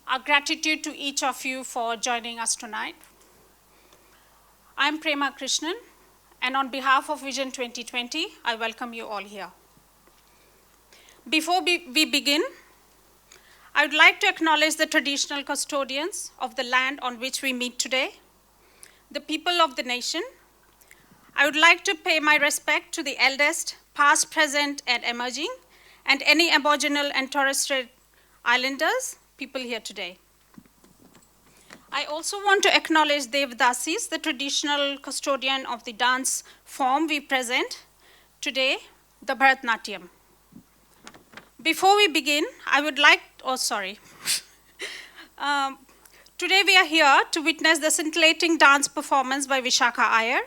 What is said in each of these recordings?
Our gratitude to each of you for joining us tonight. I'm Prema Krishnan, and on behalf of Vision 2020, I welcome you all here. Before we begin, I would like to acknowledge the traditional custodians of the land on which we meet today, the people of the nation. I would like to pay my respect to the eldest, past, present, and emerging, and any Aboriginal and Torres Strait Islanders, people here today. I also want to acknowledge Devdasis, the traditional custodian of the dance form we present today, the Bharatanatyam. Before we begin, I would like, today we are here to witness the scintillating dance performance by Vishakha Iyer.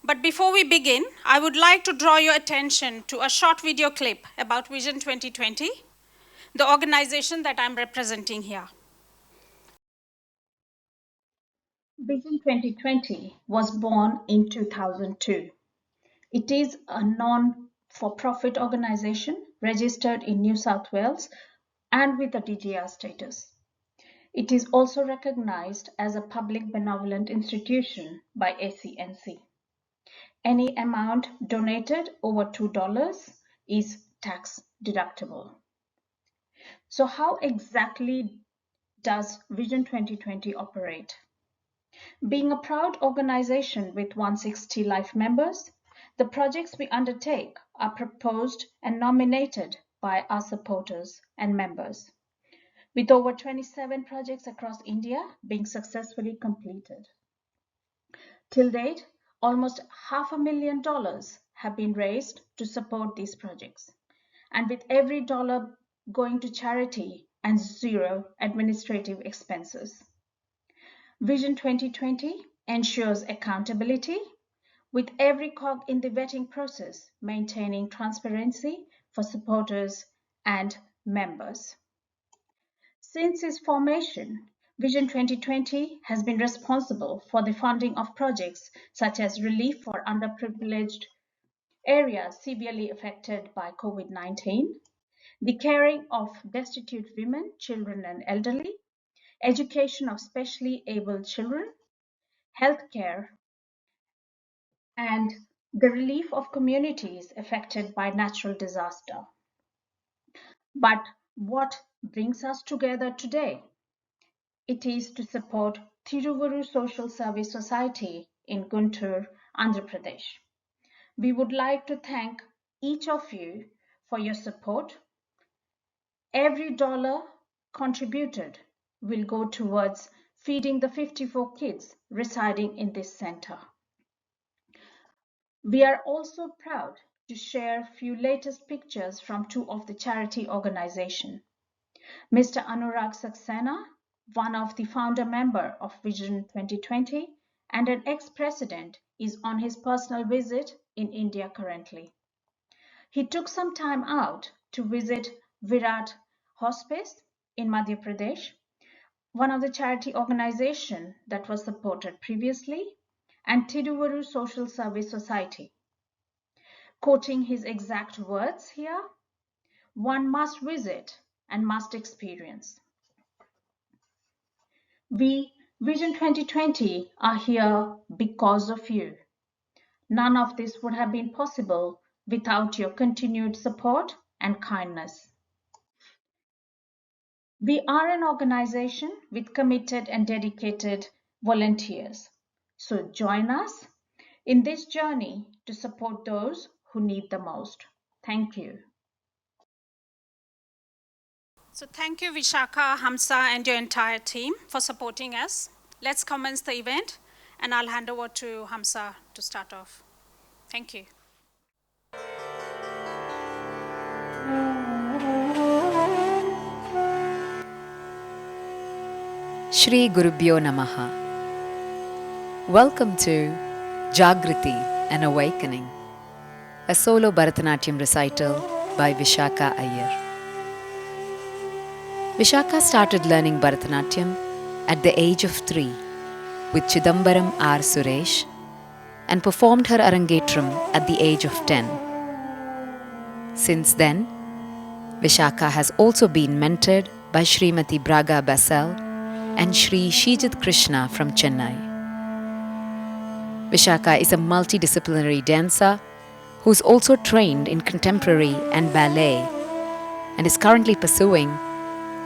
But before we begin, I would like to draw your attention to a short video clip about Vision 2020, the organization that I'm representing here. Vision 2020 was born in 2002. It is a non-for-profit organization registered in New South Wales and with a DGR status. It is also recognized as a public benevolent institution by ACNC. Any amount donated over $2 is tax deductible. So how exactly does Vision 2020 operate? Being a proud organization with 160 life members, the projects we undertake are proposed and nominated by our supporters and members, with over 27 projects across India being successfully completed. Till date, almost $500,000 have been raised to support these projects, and with every dollar going to charity and zero administrative expenses. Vision 2020 ensures accountability, with every cog in the vetting process maintaining transparency for supporters and members. Since its formation, Vision 2020 has been responsible for the funding of projects such as relief for underprivileged areas severely affected by COVID-19, the caring of destitute women, children, and elderly, education of specially abled children, healthcare, and the relief of communities affected by natural disaster. But what brings us together today? It is to support Thiruvuru Social Service Society in Guntur, Andhra Pradesh. We would like to thank each of you for your support. Every dollar contributed will go towards feeding the 54 kids residing in this center. We are also proud to share a few latest pictures from two of the charity organizations. Mr. Anurag Saxena, one of the founder member of Vision 2020 and an ex-president, is on his personal visit in India currently. He took some time out to visit Virat Hospice in Madhya Pradesh, one of the charity organizations that was supported previously, and Thiruvuru Social Service Society. Quoting his exact words here, one must visit and must experience. We, Vision 2020, are here because of you. None of this would have been possible without your continued support and kindness. We are an organization with committed and dedicated volunteers. So join us in this journey to support those who need the most. Thank you. So thank you, Vishakha, Hamsa, and your entire team for supporting us. Let's commence the event, and I'll hand over to Hamsa to start off. Thank you. Shri Gurubhyo Namaha. Welcome to Jagriti, an Awakening, a solo Bharatanatyam recital by Vishakha Iyer. Vishakha started learning Bharatanatyam at the age of 3 with Chidambaram R. Suresh and performed her Arangetram at the age of 10. Since then, Vishakha has also been mentored by Srimati Braga Basel and Shri Shijit Krishna from Chennai. Vishaka is a multidisciplinary dancer who's also trained in contemporary and ballet and is currently pursuing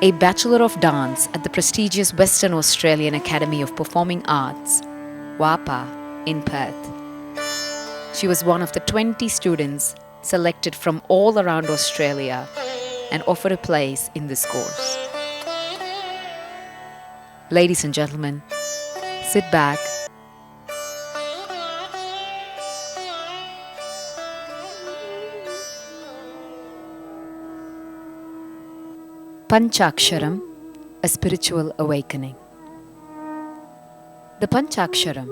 a Bachelor of Dance at the prestigious Western Australian Academy of Performing Arts, WAPA, in Perth. She was one of the 20 students selected from all around Australia and offered a place in this course. Ladies and gentlemen, sit back. Panchaksharam, a spiritual awakening. The Panchaksharam,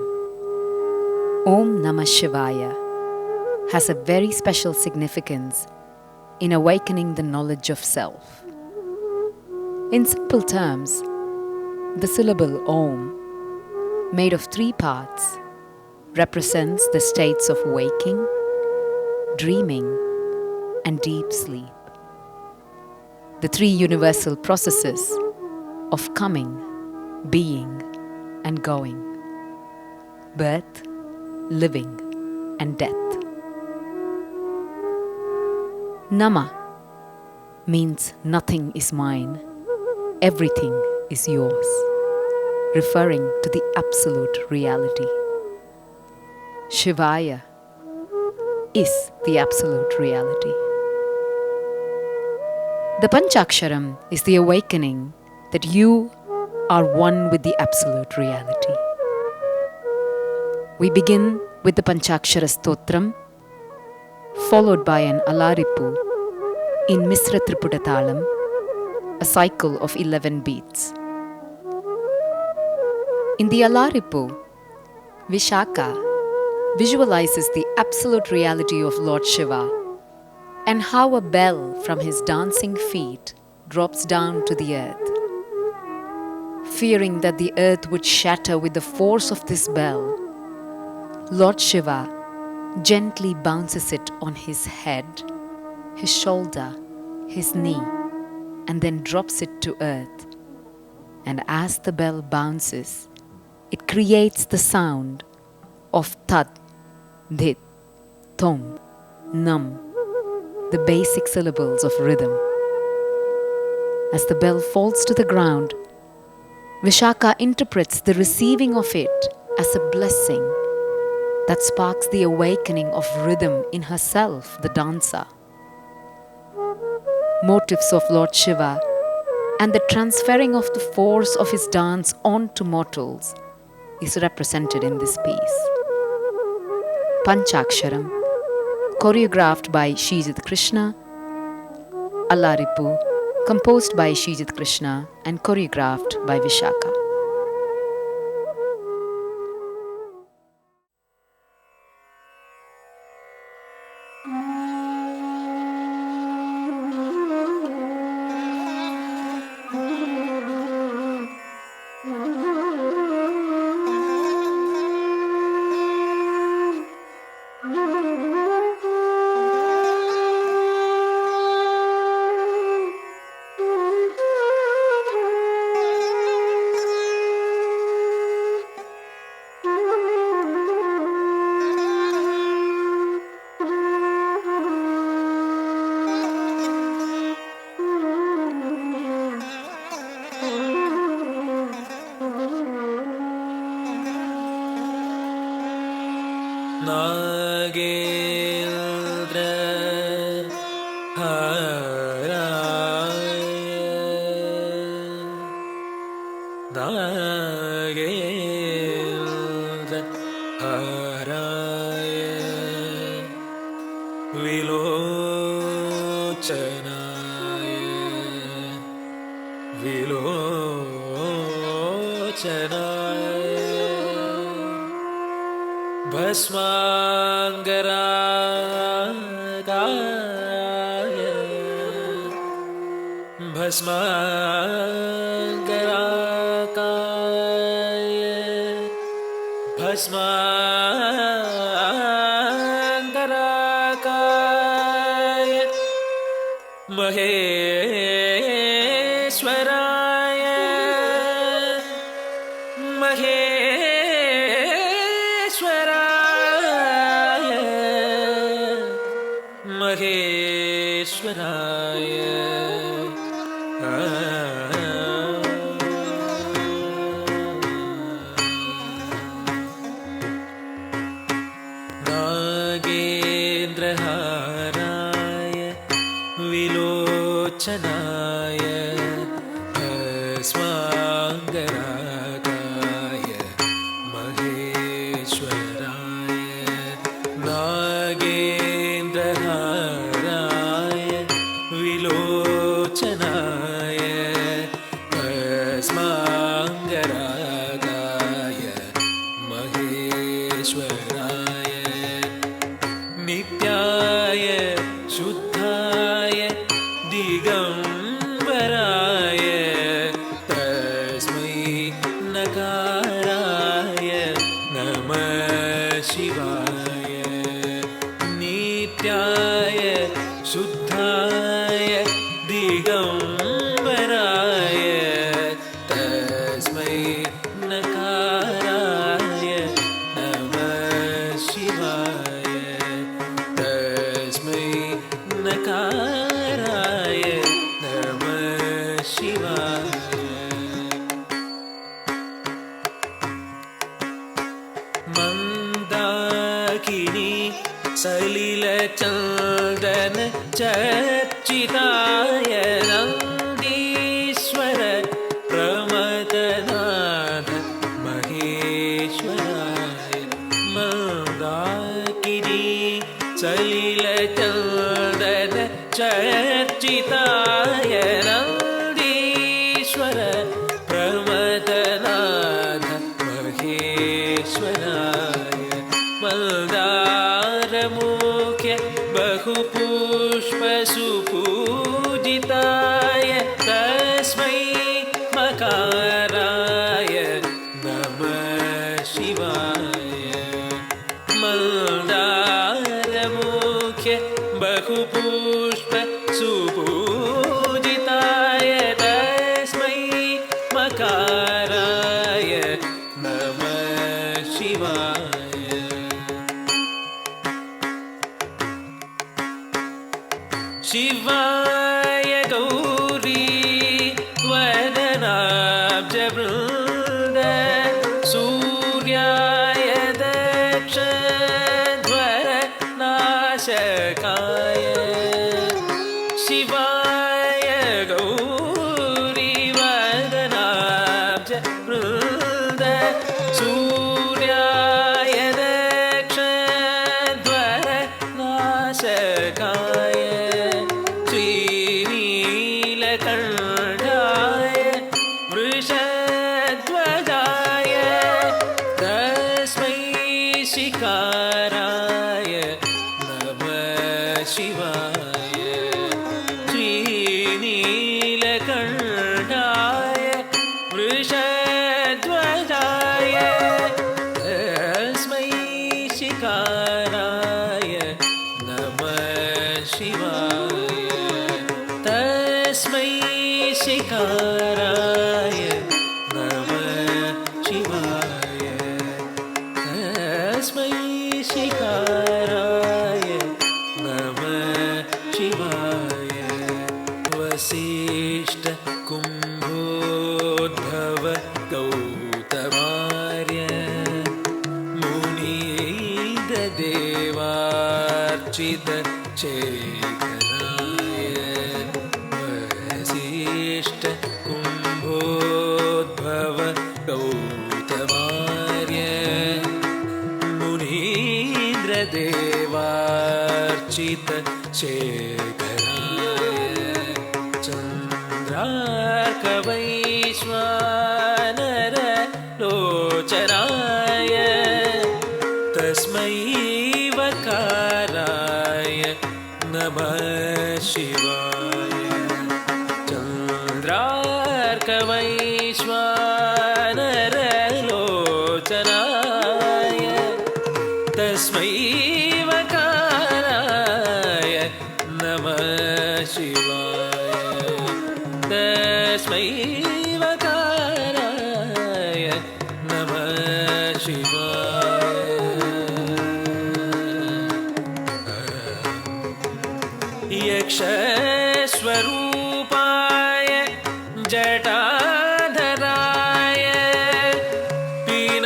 Om Namah Shivaya, has a very special significance in awakening the knowledge of self. In simple terms, the syllable Om, made of 3 parts, represents the states of waking, dreaming, and deep sleep. The 3 universal processes of coming, being, and going, birth, living, and death. Nama means nothing is mine, everything is yours, referring to the absolute reality. Shivaya is the absolute reality. The Panchaksharam is the awakening that you are one with the absolute reality. We begin with the Panchakshara Stotram, followed by an Alaripu in Misra Tripudatalam, a cycle of 11 beats. In the Alaripu, Vishaka visualizes the absolute reality of Lord Shiva and how a bell from his dancing feet drops down to the earth. Fearing that the earth would shatter with the force of this bell, Lord Shiva gently bounces it on his head, his shoulder, his knee, and then drops it to earth. And as the bell bounces, it creates the sound of Tat, Dhit, Tom, Nam, the basic syllables of rhythm. As the bell falls to the ground, Vishaka interprets the receiving of it as a blessing that sparks the awakening of rhythm in herself, the dancer. Motifs of Lord Shiva and the transferring of the force of his dance onto mortals is represented in this piece. Panchaksharam, choreographed by Shijit Krishna, Alaripu, composed by Shijit Krishna and choreographed by Vishaka. Maheshwara महेश्वराय नागेन्द्रहाराय विलोचनाय अस्माङ्गरागाय महेश्वराय नागेन्द्रहाराय विलोचनाय अस्माङ्गरागाय महेश्वराय नित्याय शुद्धाय दिगम्बराय तस्मै नकाराय नमः शिवाय नित्याय शुद्धाय दिगम्बराय तस्मै नकाराय नमः शिवाय तस्मै नकाराय नमः शिवाय मन्दाकिनी सलिलचन्दन चर्चिताय नन्दीश्वर प्रमथनाथ महेश्वराय मन्दाकिनी सलिलचन्दन चर्चिताय नन्दीश्वर प्रमथनाथ महेश्वराय मन्दारमुख्य बहुपुष्पसुपूजिताय तस्मै मकाराय नमः शिवाय मन्दारमुख्य बहुपुष्पसुपूजिताय तस्मै मकाराय नमः शिवाय शिवाय गौरी वदनाब्जवृन्द सूर्याय दक्षध्वर नाशकाय शिवाय गौरी वदनाब्जवृन्द सूर्याय दक्षध्वर नाशकाय श्रीनीलकण्ठाय वृषध्वजाय तस्मै शिकाराय नमः शिवाय श्रीनीलकण्ठाय वृषध्वजाय तस्मै शिकाराय नमः शिवाय तस्मै शिकाराय नमः शिवाय तस्मै शिकाराय नमः शिवाय वसिष्ठ कुम्भोद्भव गौतमार्य मुनीन्द्रदेवार्चित चेतनाय वसिष्ठ कुम्भोद्भव गौतमार्य मुनीन्द्रदेवार्चित शेखराय चन्द्रार्कवैश्वानर लोचनाय तस्मै वकाराय नमः शिवाय चन्द्रार्कवैश्वानर लोचनाय तस्मै वकाराय नमः शिवाय तस्मै वकाराय नमः जटाधराय पिनाकहस्ताय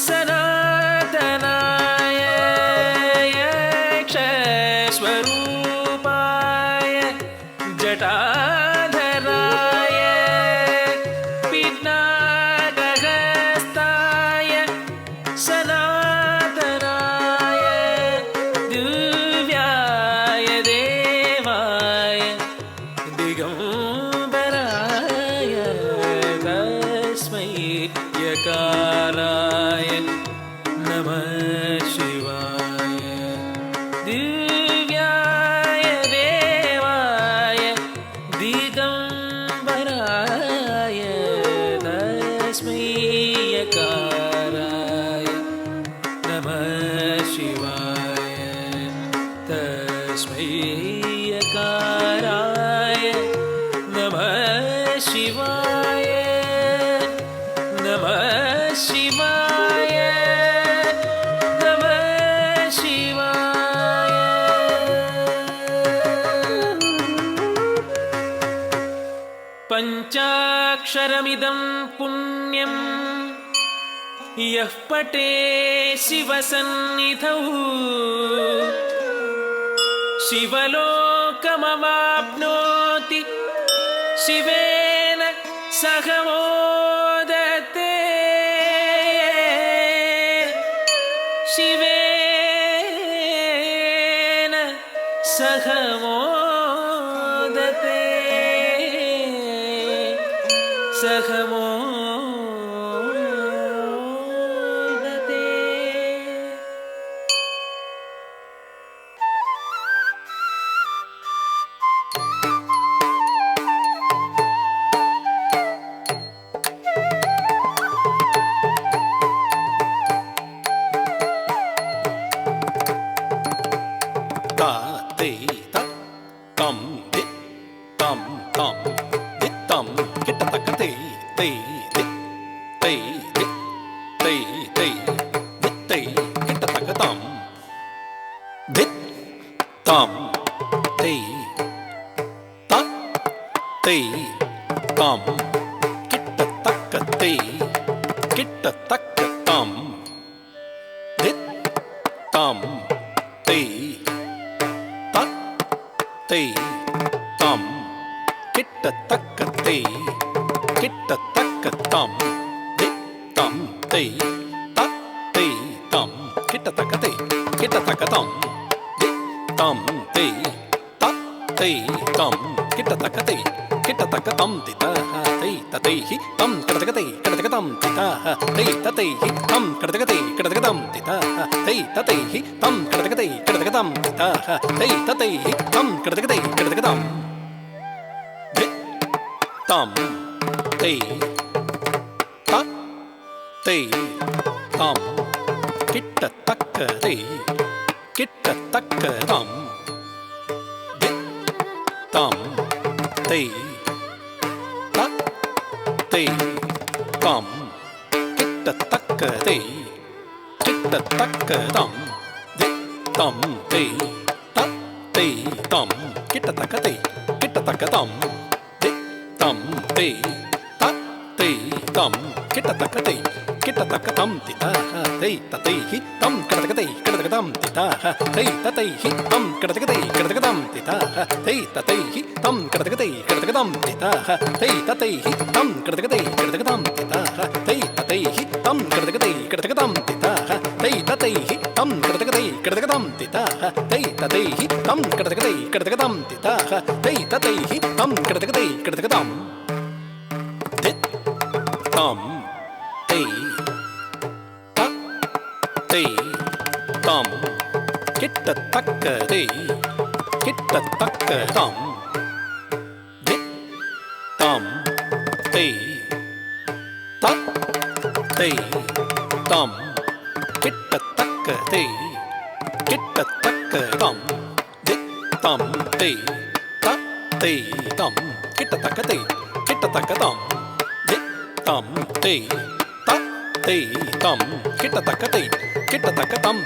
सनातनाय यक्षस्वरूपाय जटाधराय पिनाकहस्ताय सनातनाय दिव्याय देवाय दिगम्बराय तस्मै यकाराय नमः शिवाय दिव्याय देवाय दिगम्बराय तस्मै यकाराय नमः शिवाय तस्मै यकाराय नमः शिवाय नमः शिवाय नमः शिवाय पञ्चाक्षरमिदं पुण्यं यः पठे शिवसन्निधौ शिवलोकमवाप्नोति शिवेन सह मोदते शिवेन सह मोदते सह मोदते ta te ta tam di tam tam di tam kita tak te te di te di te te di te kita tak tam di tam te ta te tam kita tak te kita tak tam di tam te ta te tam kitta takka te kitta takka tam de tam te ta te tam kitta takka te kitta takka tam de tam te ta te tam kitta takka te kitta takka tam te ta te hi tam kitta te tam te ta te hi tam kitta te tam te ta hi tam kitta te tam te ta hi tam kitta te tam de tam te ta te tam kitta takka te tam de tam te ta te tam kitta takka te tam de tam te ta te tam kitta takka te tam de tam te ta te tam kitta takka te tam te ta te hi tam kitta takka te tam te ta te hi tam kitta takka te tam te ta te hi tam kitta takka te tam te ta te hi tam kitta takka te tam te ta te hi tam kitta takka te tam te ta te hi tam kitta takka te tam te ta te hi tam kitta takka te tam te ta te hi tam kitta takka te tam de tam te ta te tam kitta takka te tam de tam te ta te tam kitta takka te tam de tam te ta te tam kitta takka te tam de tam te ta te tam kitta takka te tam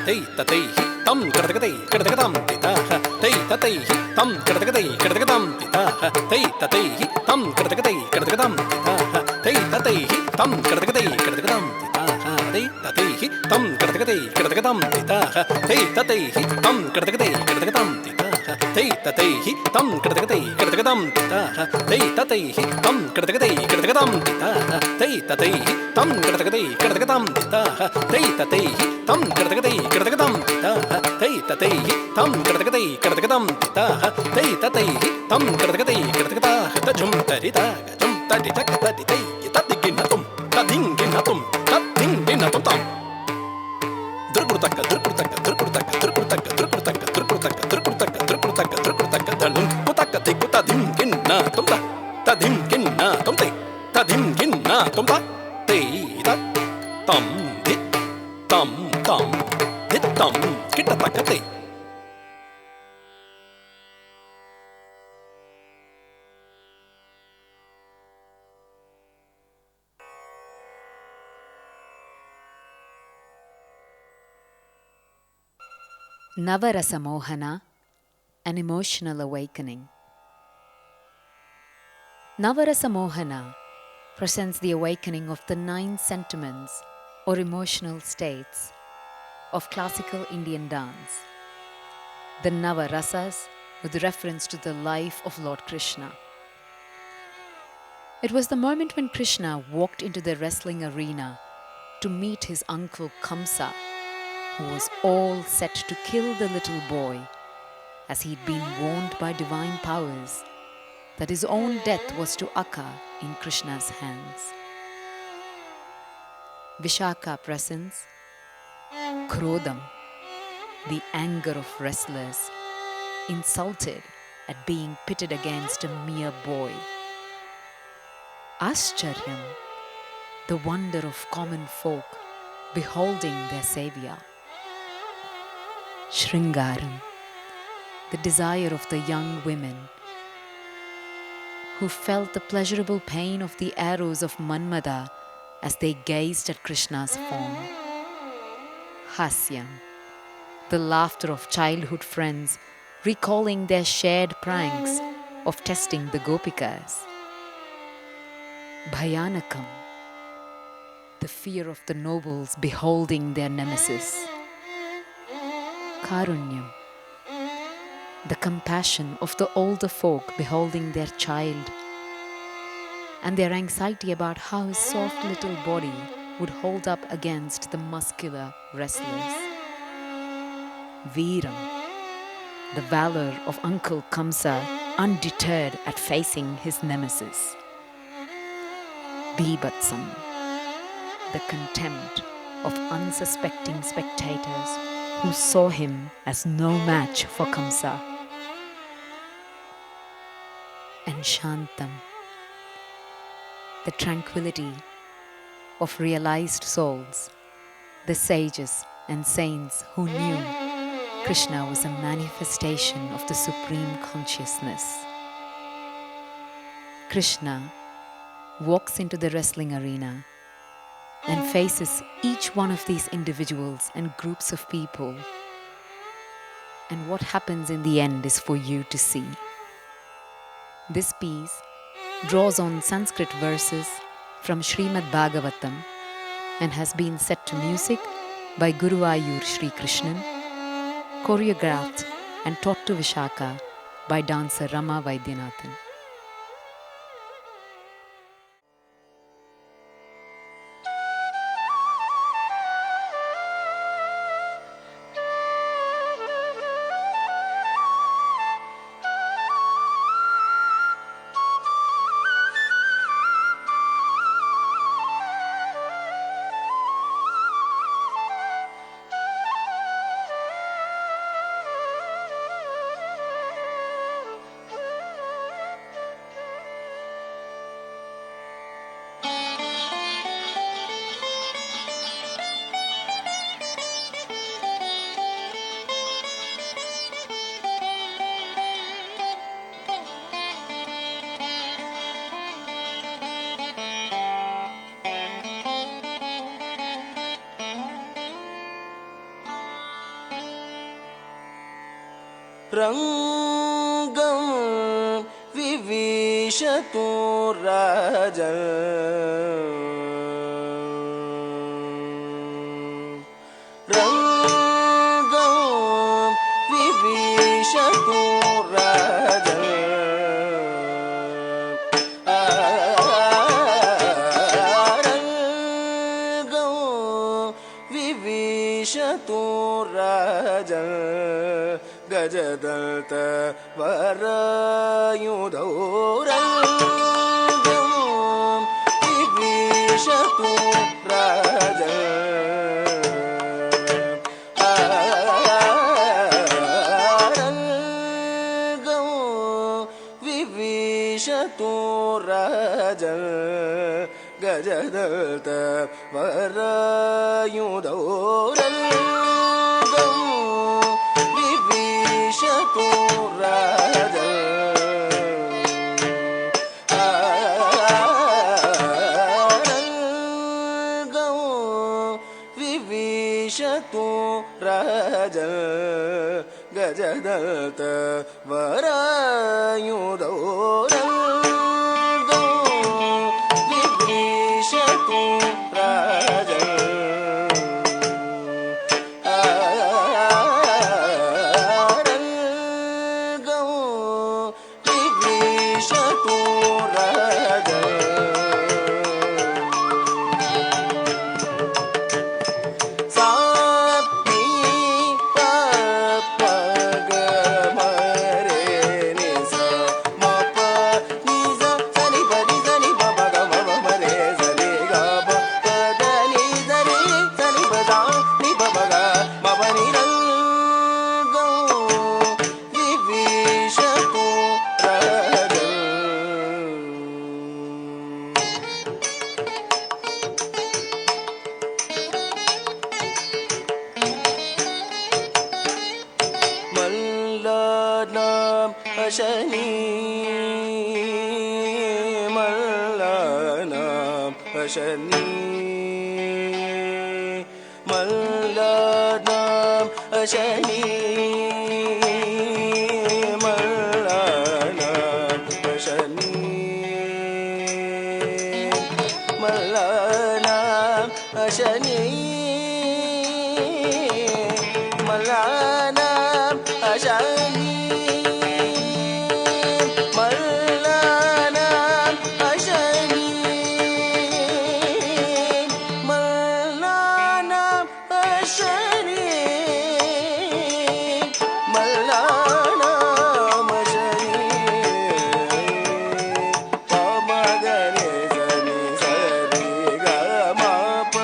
te ta te hi tam kitta takka te tam te ta tei tatei tam kratakatai kratakatam tita tei tatei tam kratakatai kratakatam tita tei tatei tam kratakatai kratakatam tita tei tatei tam kratakatai kratakatam tita tei tatei tam kratakatai kratakatam tita tei tatei tam kratakatai kratakatam tita tei tatei tam kratakatai kratakatam tita tei tatei tam kratakatai kratakatam tita tei tatei tam kratakatai kratakatam tita tei tatei tam kratakatai kratakatam tita tei tatei tam kratakatai kratakata tajum tarita gajum tarita kataditai tadiginatum tadinginatum tadinginatum tam drkurtaka drkurtaka drkurtaka drkurtaka drkurtaka drkurtaka drkurtaka drkurtaka drkurtaka dalum kutaka tikutadingina tumta tadingina tumte tadingina tumta tei ta tam dit tam tam dit tam kitataka tei Navarasa Mohana, an emotional awakening. Navarasa Mohana presents the awakening of the 9 sentiments or emotional states of classical Indian dance. The Navarasas with reference to the life of Lord Krishna. It was the moment when Krishna walked into the wrestling arena to meet his uncle Kamsa, who was all set to kill the little boy, as he'd been warned by divine powers that his own death was to occur in Krishna's hands. Vishaka presents Krodam, the anger of wrestlers, insulted at being pitted against a mere boy. Ascharyam, the wonder of common folk beholding their savior. Shringaram, the desire of the young women who felt the pleasurable pain of the arrows of Manmada as they gazed at Krishna's form. Hasyam, the laughter of childhood friends recalling their shared pranks of testing the gopikas. Bhayanakam, the fear of the nobles beholding their nemesis. Karunyam, the compassion of the older folk beholding their child, and their anxiety about how his soft little body would hold up against the muscular wrestlers. Veeram, the valor of Uncle Kamsa undeterred at facing his nemesis. Bibhatsam, the contempt of unsuspecting spectators who saw him as no match for Kamsa. And Shantam, the tranquility of realized souls, the sages and saints who knew Krishna was a manifestation of the supreme consciousness. Krishna walks into the wrestling arena and faces each one of these individuals and groups of people. And what happens in the end is for you to see. This piece draws on Sanskrit verses from Srimad Bhagavatam and has been set to music by Guruvayur Sri Krishnan, choreographed and taught to Vishaka by dancer Rama Vaidyanathan. रङ्गं विविशतु राजन् रङ्गं विविशतु राजन् रङ्गं विविशतु राजन् गजदन्त वरयुधौ रङ्गं विविशतु राजन् रङ्गं विविशतु राजन् गजदन्त वरयुधौ रङ्गं विविशतु राजन् रङ्गं विविशतु राजन् गजदन्त वरयुधौ रङ्गं विविशतु राजन् रङ्गं विविशतु राजन् मल्लानाम् अशनी मल्लानाम् अशनी मल्लानाम् अशनी मल्लानाम् अशनी मल्लानाम् अशनी मल्लानाम् अशनी मल्लानाम् अशनी मल्लानाम् अशनी मल्लानाम् अशनी पमगरे सनि सरि ग म प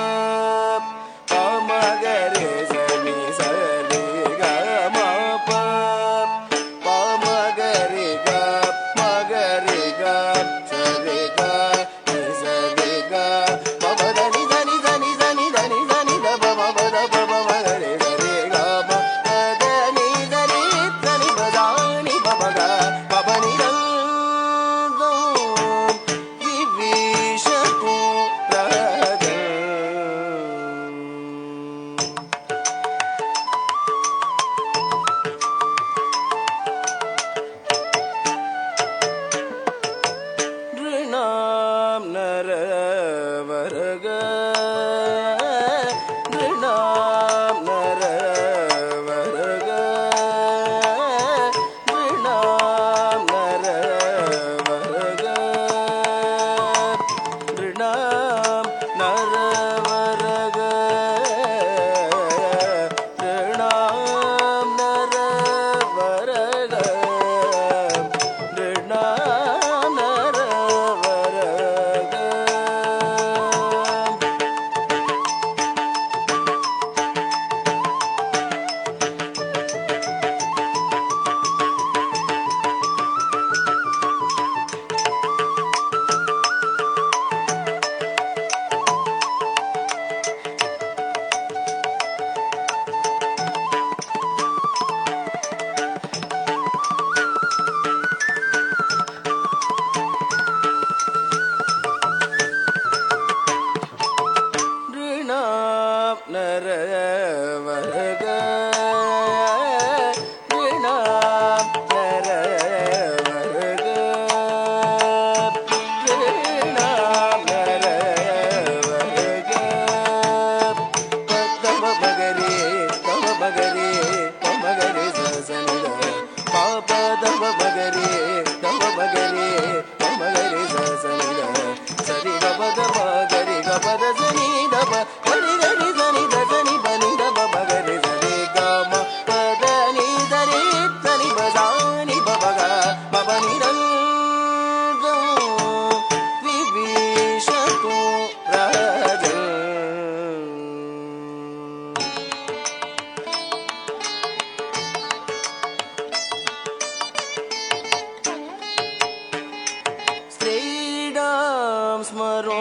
स्मरो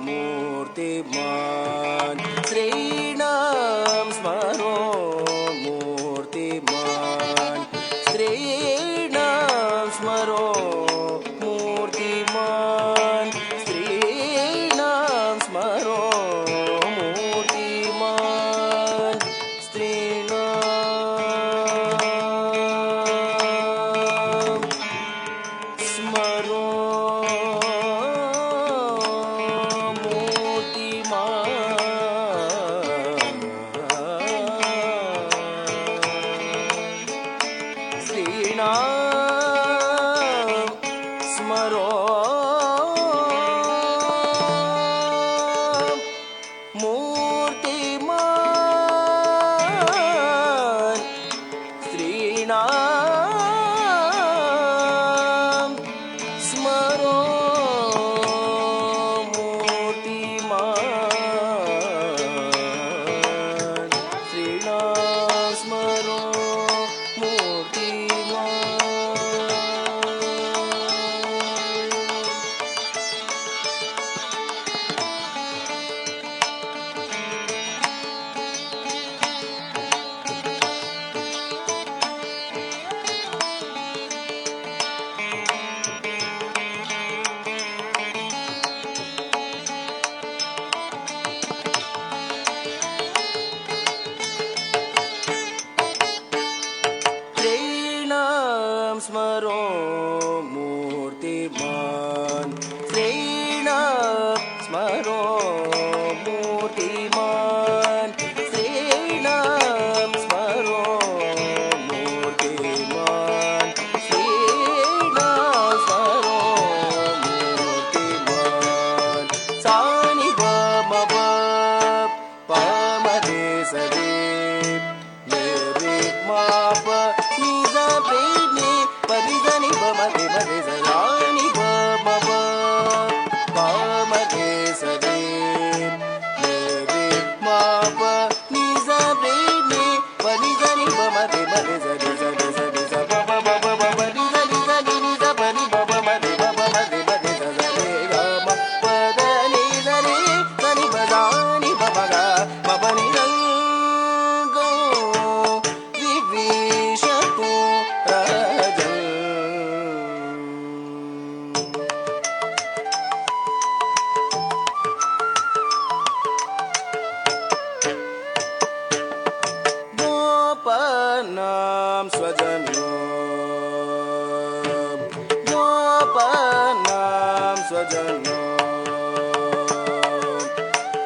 मूर्तिमान् स्त्रीणां स्मरो मूर्तिमान् स्त्रीणां स्मरो मूर्तिमान् स्त्रीणां स्मरो मूर्तिमान् स्त्रीणां स्मरो मूर्तिमान् स्त्रीणां स्मरो मूर्तिमान् स्त्रीणां स्मरो स्त्रीणां स्मरो मूर्तिमान् स्त्रीणां स्मरो मूर्तिमान् स्त्रीणां स्मरो मूर्तिमान् स्त्रीणां स्मरो मूर्तिमान् सानि मम पमदे सदे मेरे माप निजा प्रेमी परिजनि बमदे मदे सदानि बमव पमदे सदे मेरे माप निजा प्रेमी परिजनि बमदे मदे सदे सदे सदे सब बब बब निजा निजा निजा परि बब मदे मदे सदे गम पद निजा नि सनि बजानि बबगा बबनि रंगो विविशतु रजं गोपानां स्वजनो गोपानां स्वजनो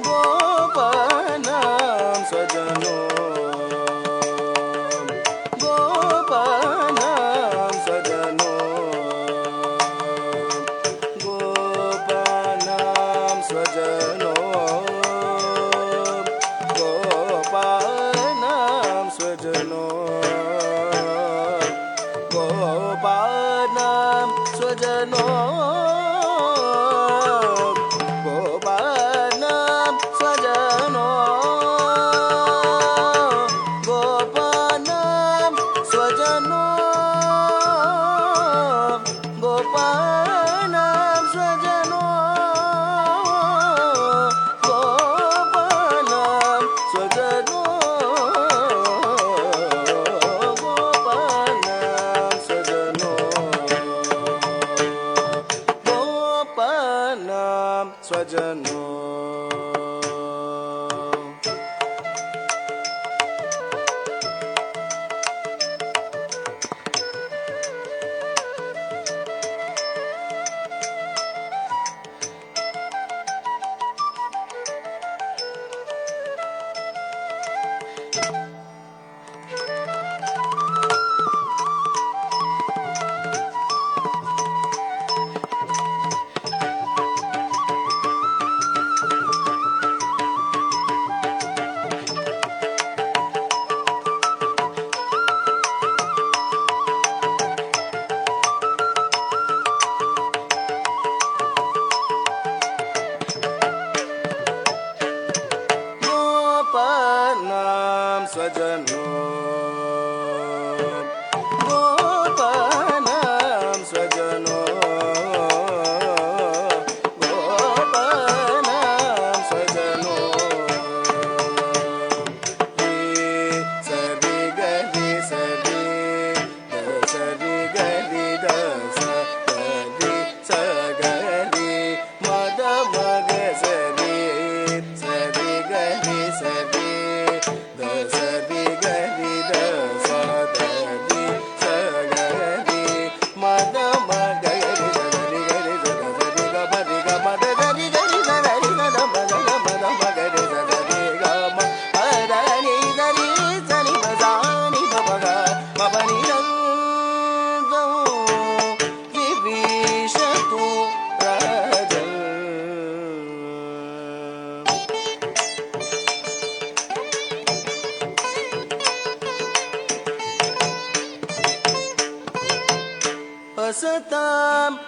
गोपानां स्वजनो गोपानां स्वजनो गोपानां स्वजनो गोपानां स्वजनो गोपानां स्वजनो गोपानां स्वजनो गोपानां स्वजनो गोपानां स्वजनो गोपानां स्वजनो गोपानां स्वजनो गोपानां स्वजनो गोपानां स्वजनो गोपानां स्वजनो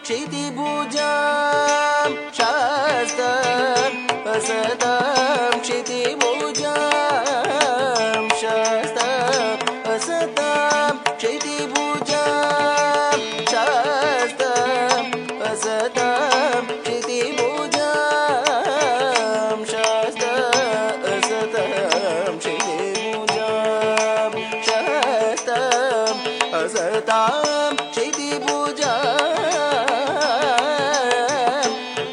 क्षितिभुजां शास्त्रम् असतां क्षितिभुजां शास्त्रम् असतां क्षितिभुजां शास्त्रम् असतां क्षितिभुजां शास्त्रम् असतां क्षितिभुजां शास्त्रम् असतां क्षितिभुजां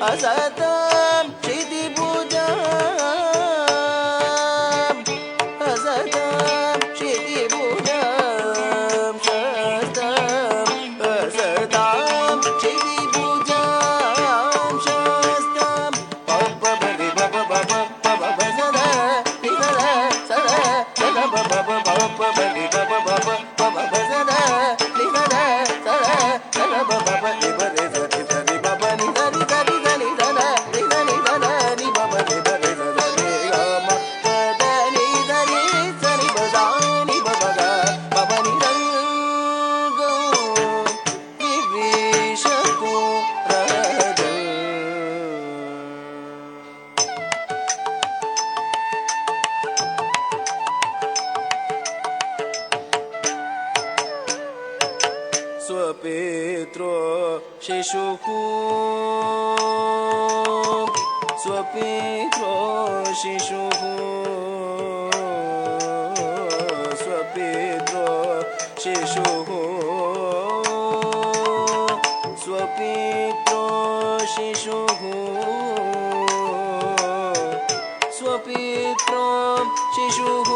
असतां क्षितिभुजां असतां क्षितिभुजां शास्त्रम् असतां क्षितिभुजां शास्त्रम् पपबरि पपबप पपब सदा निसदा सदा सदा पपब पपबरि पपबप पपब सदा निसदा सदा सदा पपब निबरे सरि सरि पप निसरि सरि सरि सदा निसनि सदा नि पप निबरे सदा नि गम पद नि सरि सरि पदा नि पपग पप नि रंग विविशतु राज स्वपित्रो शिशुः स्वपित्रो शिशुः स्वपित्रो शिशुः स्वपित्रो शिशुः स्वपित्रो शिशुः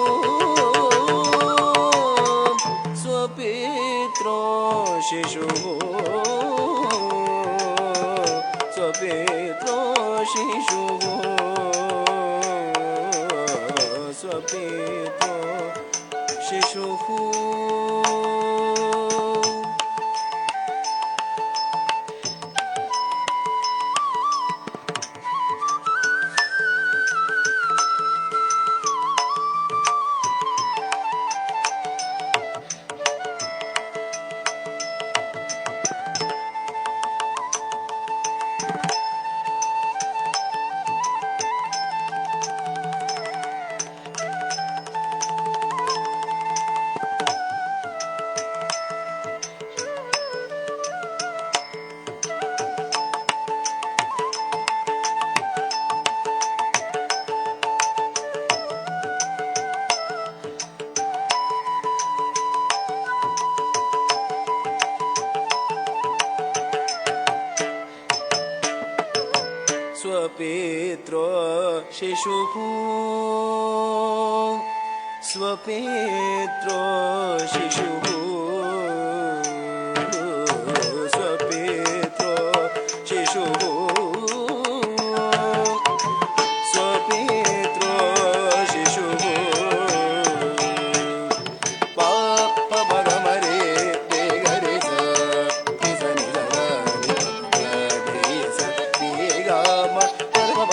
स्वपित्रो शिशुः स्वपित्रो शिशुः स्वपित्रो शिशुः स्वपित्रो शिशुः स्वपित्रो शिशुः स्वपित्रो शिशुः स्वपित्रो शिशुः पाप मगमरे रे गरे स नि स नि स नि रे स नि ग म प म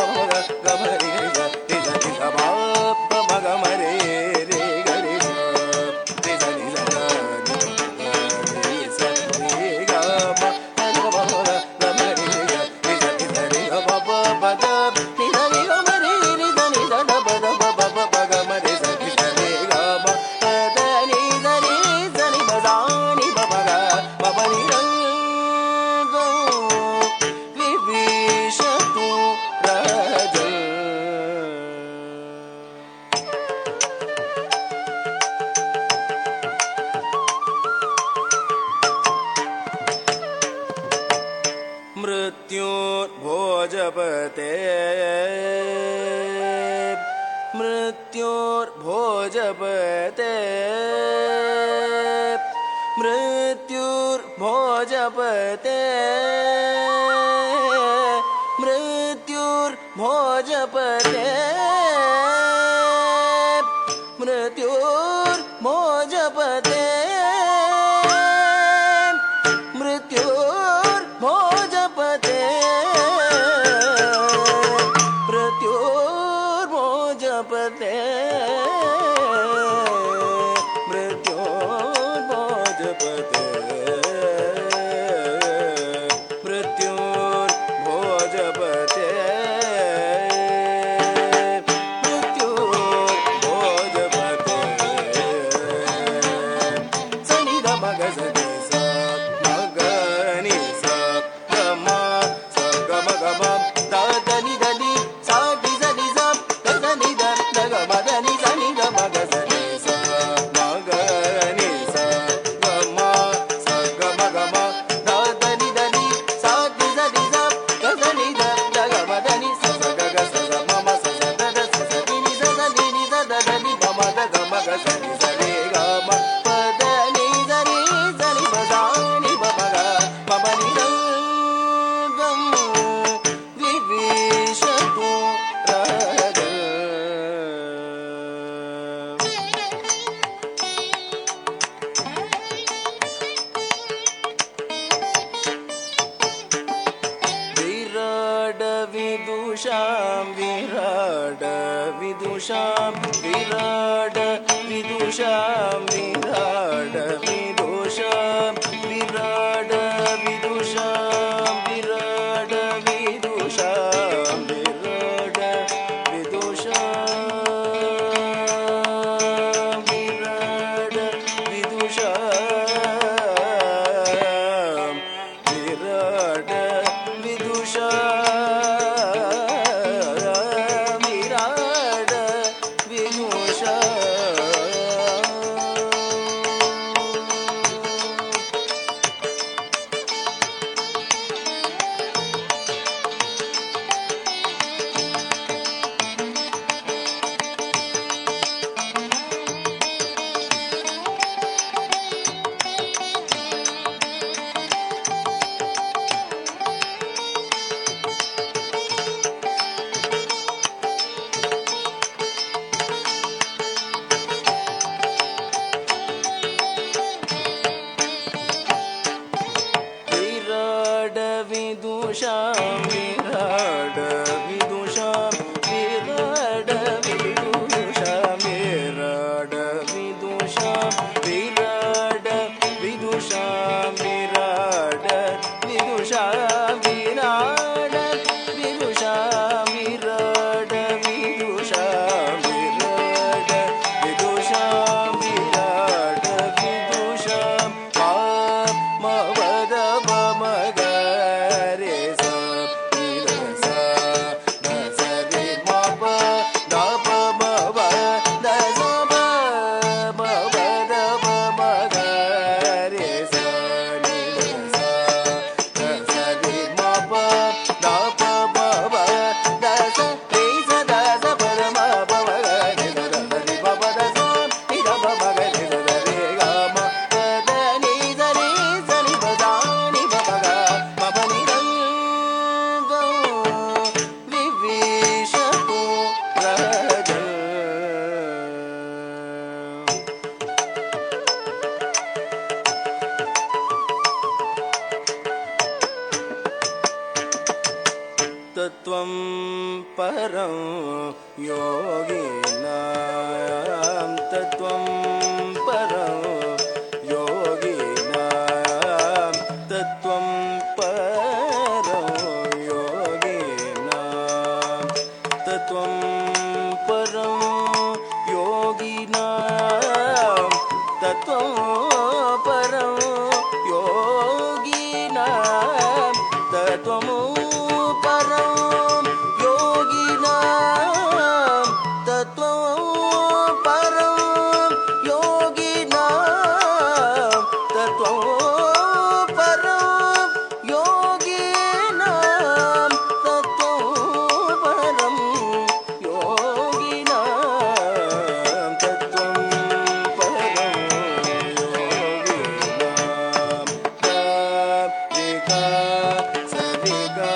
ग म रे ग नि स नि स पाप मगमरे रे गरे स नि स नि स नि स नि ग म प म ग म रे ग नि स नि स रे ग प प प ग नि स नि ग म रे नि स नि स द प द प प प प ग म रे स नि स रे ग म प द नि स नि स नि प द नि प प ग प प नि र ग विविशतु राज मृत्युर्भोजपते मृत्युर्भोजपते मृत्युर्भोजपते मृत्युर्भोजपते मृत्युर्भोजपते मृत्युर्भोजपते मृत्युर्भोजपते मृत्युर्भोजपते विदुषां विराड विदुषां विराड विदुषां विराड विदुषां विराड विदुषां विराड विदुषां विराड विदुषां विराड विदुषां विराड विदुषां विराड विदुषां विराड विदुषां विराड विदुषां विराड विदुषां विराड विदुषां विराड विदुषां विराड विदुषां विराड विदुषां विराड विदुषां विराड विदुषां विराड विदुषां मवद मग रे सा नी सा द स रे म प द प म व द स प म व द प म ग रे सा नी सा द स रे म प द प म व द स रे स द स प र म प म ग रे स द स रे प प द स नि द प म ग रे स द रे ग म प द नि स रे स नि प द नि प प ग म प नि ग ग विविश रज तत्त्वं परं योगिनां तत्त्वं परं योगिनां तत्त्वं परं योगिनां तत्त्वं परं योगिनां तत्त्वं परं योगिनां तत्त्वं परं योगिनां तत्त्वं परं योगिनां तत्त्वं परं योगिनां तत्त्वं परं योगिनां तत्त्वं परं योगिनां गा रे गा स रे गा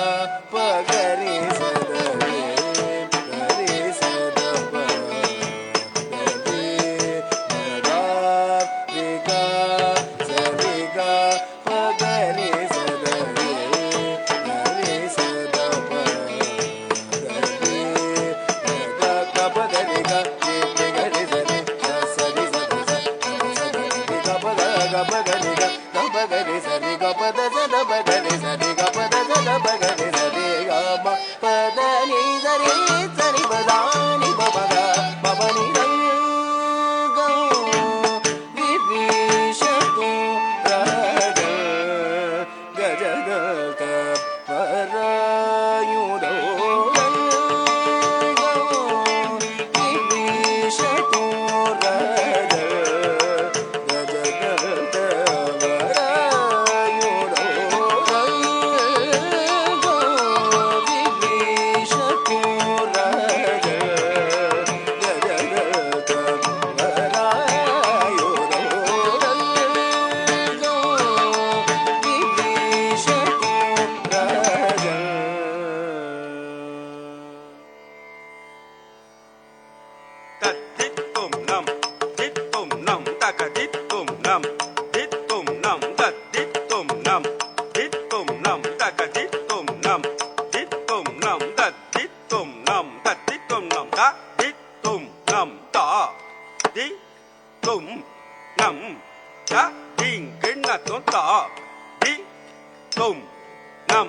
nam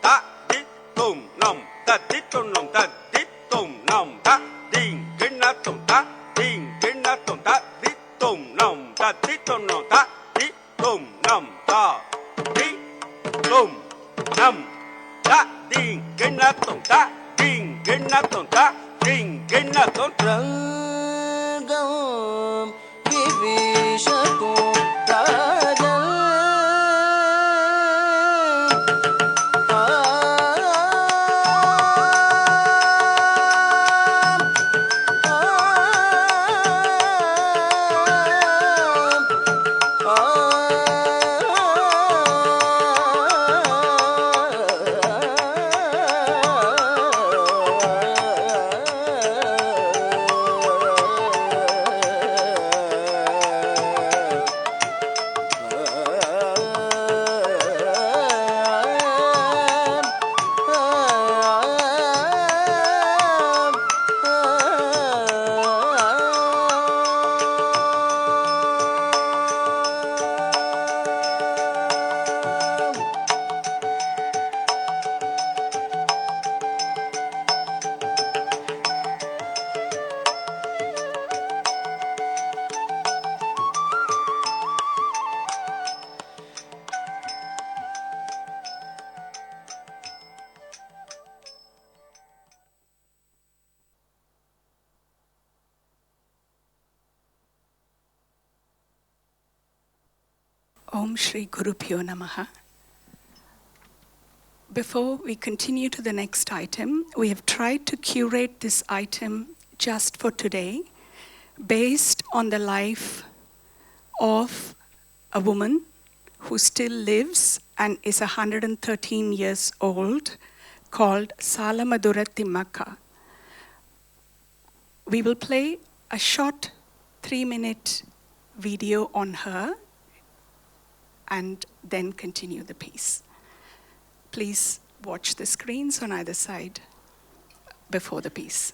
ta di tum nam ta di tum nam ta di tum nam ta ding kin na tum ta ding kin na tum ta di tum nam ta di tum nam ta di tum nam ta di tum nam ta ding kin na tum ta ding kin na tum ta ding kin na tum rangam kibishatum rajam Om Shri Gurubhyo Namaha. Before we continue to the next item, we have tried to curate this item just for today based on the life of a woman who still lives and is 113 years old called Salamadura Timmaka. We will play a short 3-minute video on her and then continue the piece. Please watch the screens on either side before the piece.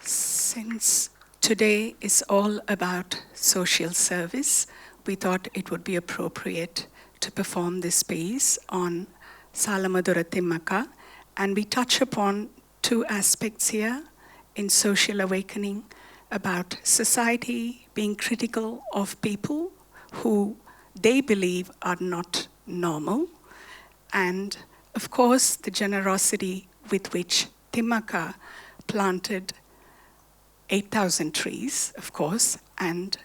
Since today is all about social service, we thought it would be appropriate to perform this piece on Salamadura Timmaka, and we touch upon two aspects here in social awakening about society being critical of people who they believe are not normal, and of course the generosity with which Timmaka planted 8,000 trees, of course, and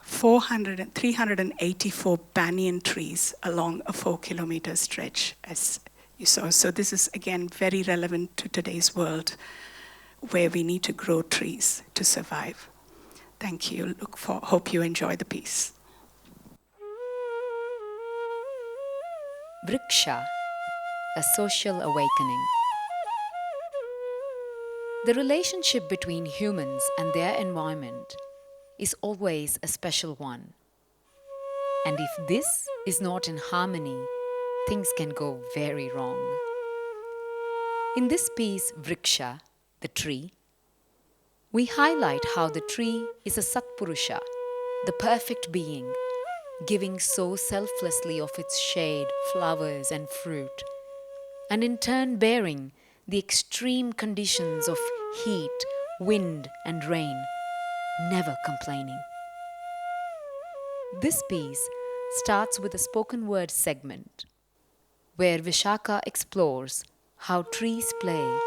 384 banyan trees along a 4-kilometer stretch, as you saw. So this is, again, very relevant to today's world, where we need to grow trees to survive. Thank you. Hope you enjoy the piece. Vriksha, a social awakening. The relationship between humans and their environment is always a special one. And if this is not in harmony, things can go very wrong. In this piece, Vriksha, the tree, we highlight how the tree is a Satpurusha, the perfect being, giving so selflessly of its shade, flowers, and fruit, and in turn bearing the extreme conditions of heat, wind, and rain, never complaining. This piece starts with a spoken word segment where Vishaka explores how trees play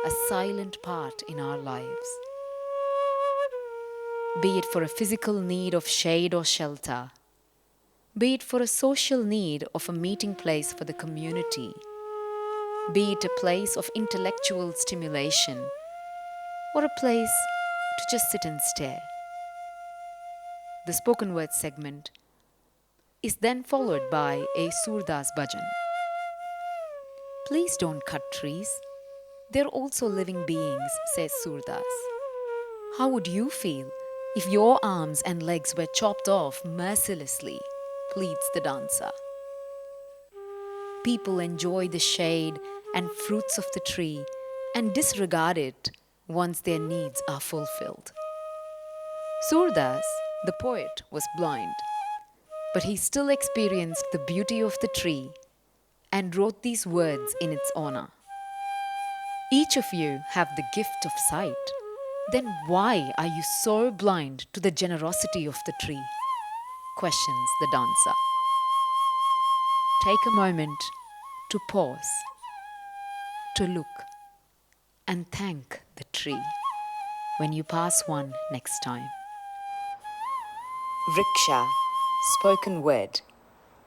a silent part in our lives. Be it for a physical need of shade or shelter, be it for a social need of a meeting place for the community, be it a place of intellectual stimulation, or a place to just sit and stare. The spoken word segment is then followed by a Surdas bhajan. Please don't cut trees. They're also living beings, says Surdas. How would you feel if your arms and legs were chopped off mercilessly, pleads the dancer. People enjoy the shade and fruits of the tree and disregard it once their needs are fulfilled. Surdas, the poet, was blind, but he still experienced the beauty of the tree and wrote these words in its honor. Each of you have the gift of sight. Then why are you so blind to the generosity of the tree? Questions the dancer. Take a moment to pause, to look, and thank the tree when you pass one next time. Vriksha, spoken word,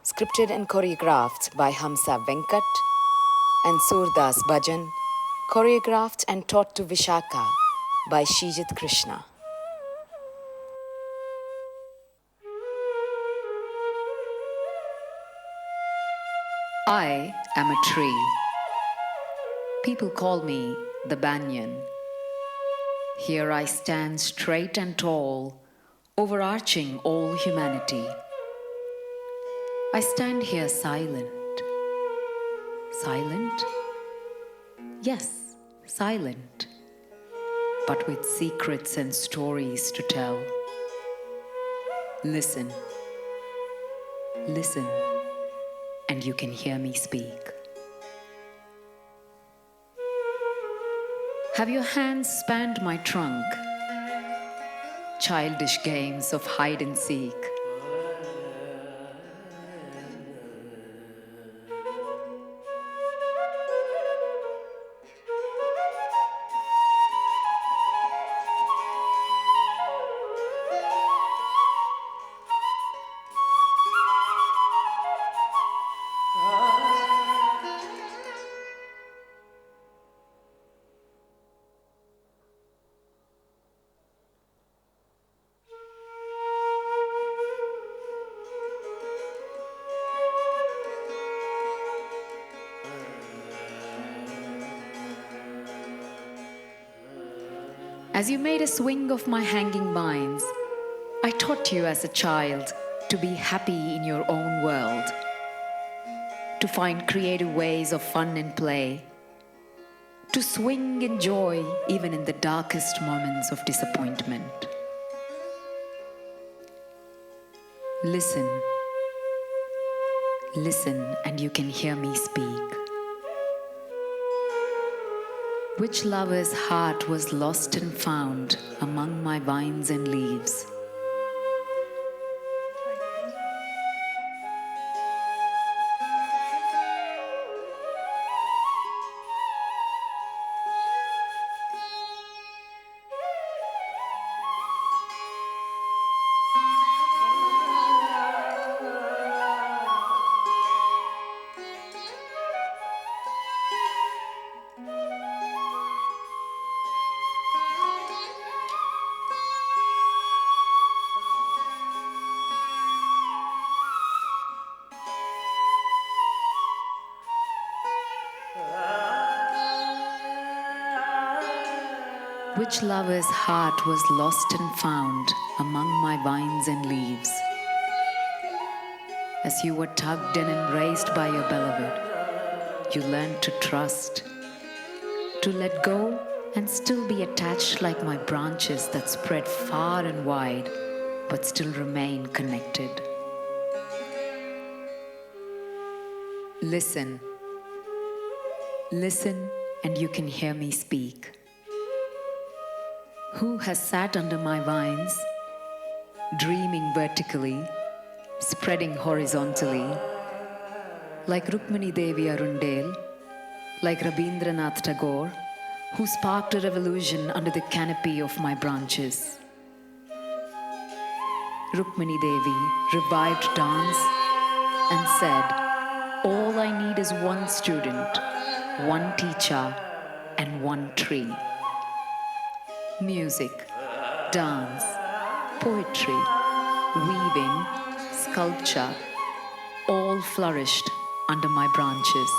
scripted and choreographed by Hamsa Venkat, and Surdas Bhajan, choreographed and taught to Vishaka by Shijit Krishna. I am a tree. People call me the banyan. Here I stand straight and tall, overarching all humanity. I stand here silent. Silent? Yes, silent, but with secrets and stories to tell. Listen. Listen, and you can hear me speak. Have your hands spanned my trunk? Childish games of hide and seek. As you made a swing of my hanging vines, I taught you as a child to be happy in your own world, to find creative ways of fun and play, to swing in joy even in the darkest moments of disappointment. Listen. Listen, and you can hear me speak. Which lover's heart was lost and found among my vines and leaves? Which lover's heart was lost and found among my vines and leaves? As you were tugged and embraced by your beloved, you learned to trust, to let go and still be attached like my branches that spread far and wide but still remain connected. Listen. Listen and you can hear me speak. Who has sat under my vines, dreaming vertically, spreading horizontally, like Rukmani Devi Arundel, like Rabindranath Tagore, who sparked a revolution under the canopy of my branches. Rukmani Devi revived dance and said, all I need is one student, one teacher, and one tree. Music, dance, poetry, weaving, sculpture, all flourished under my branches.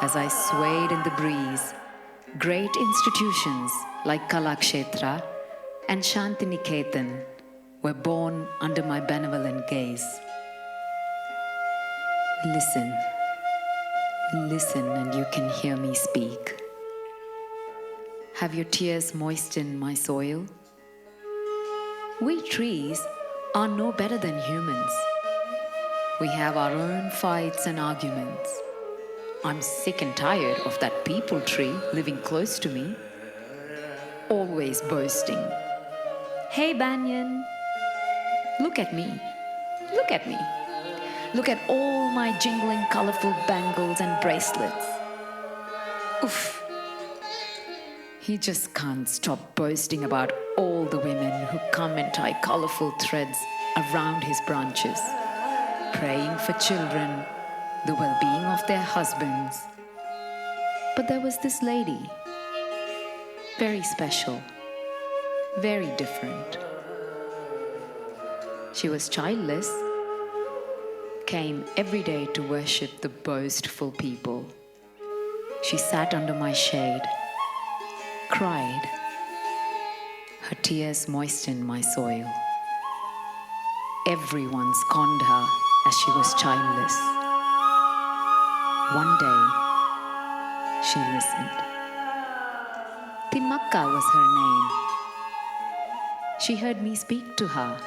As I swayed in the breeze, great institutions like Kalakshetra and Shantiniketan were born under my benevolent gaze. Listen, listen and you can hear me speak. Have your tears moistened my soil? We trees are no better than humans. We have our own fights and arguments. I'm sick and tired of that people tree living close to me, always boasting. Hey Banyan, look at me, look at me. Look at all my jingling colorful bangles and bracelets. Oof. He just can't stop boasting about all the women who come and tie colorful threads around his branches, praying for children, the well-being of their husbands. But there was this lady, very special, very different. She was childless, came every day to worship the boastful people. She sat under my shade, cried. Her tears moistened my soil. Everyone scorned her as she was childless. One day, she listened. Timmakka was her name. She heard me speak to her.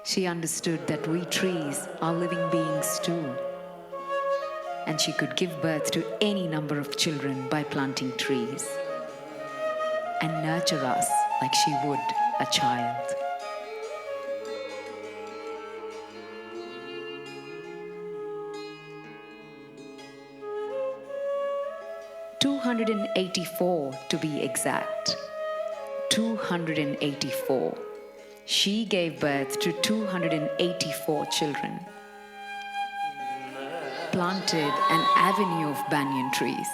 She understood that we trees are living beings too. And she could give birth to any number of children by planting trees and nurture us like she would a child. $284 to be exact. 284. She gave birth to 284 children. Planted an avenue of banyan trees.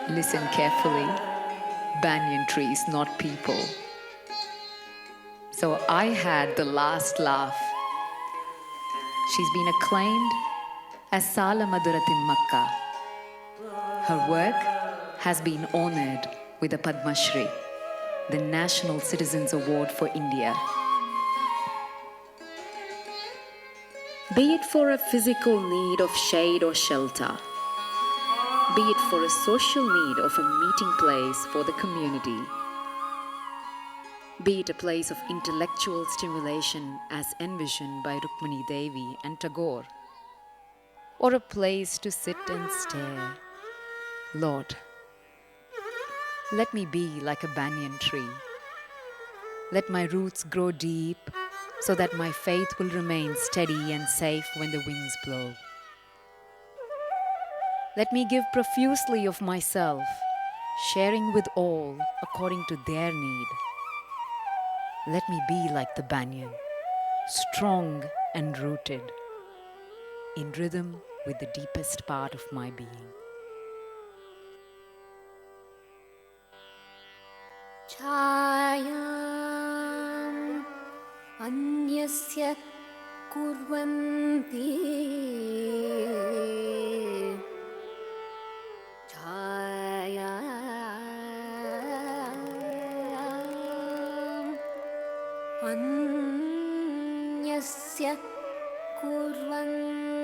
Listen carefully, banyan trees, not people. So I had the last laugh. She's been acclaimed as Sala Madura Timmakka. Her work has been honored with a Padma Shri, the National Citizens Award for India. Be it for a physical need of shade or shelter, be it for a social need of a meeting place for the community, be it a place of intellectual stimulation as envisioned by Rukmani Devi and Tagore, or a place to sit and stare. Lord, let me be like a banyan tree. Let my roots grow deep so that my faith will remain steady and safe when the winds blow. Let me give profusely of myself, sharing with all according to their need. Let me be like the banyan, strong and rooted, in rhythm with the deepest part of my being. छायाम् अन्यस्य कुर्वन्ति छाया अन्यस्य कुर्वन्ति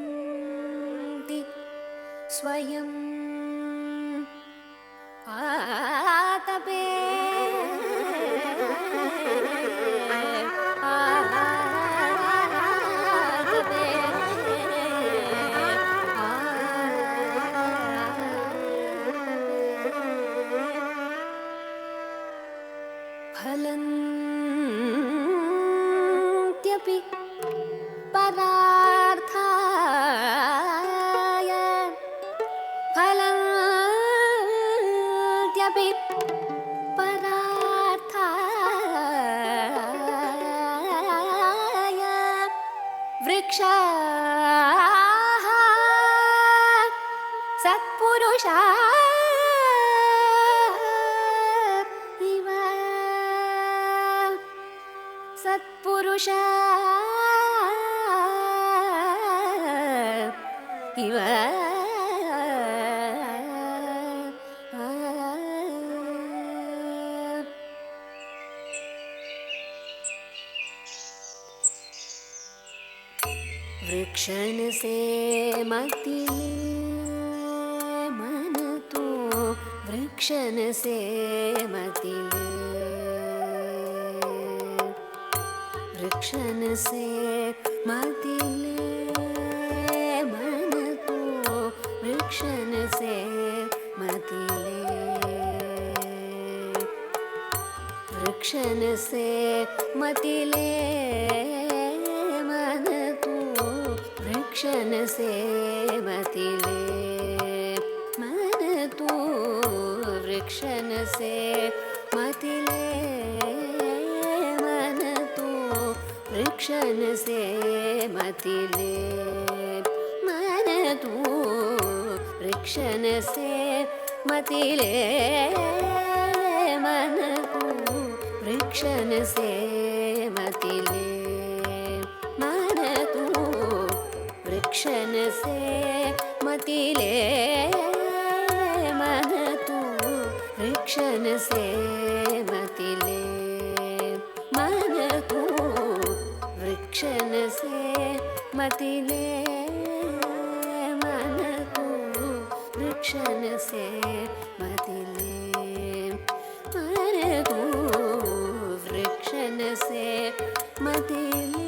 तिष्ठन्ति स्वयं आतपे फलन्त्यपि परार्थाय फलन्त्यपि परार्थाय वृक्षाः सत्पुरुषा इव सत्पुरुषा इव वृक्षन से मतिले मन तो वृक्षन से मतिले वृक्षन से मतिले मन तो वृक्षन से मतिले वृक्षन से मतिले मन तो वृक्षन से मतिले मन तो वृक्षन से मतिले मन तो वृक्षन से मतिले मन तो वृक्षन से मतिले मन तो वृक्षन से मतिले मन तो वृक्षन से मतिले मन तो वृक्षन से मतिले मन तो वृक्षन से मतिले मन तो वृक्षन से मतिले मन तो वृक्षन से मतिले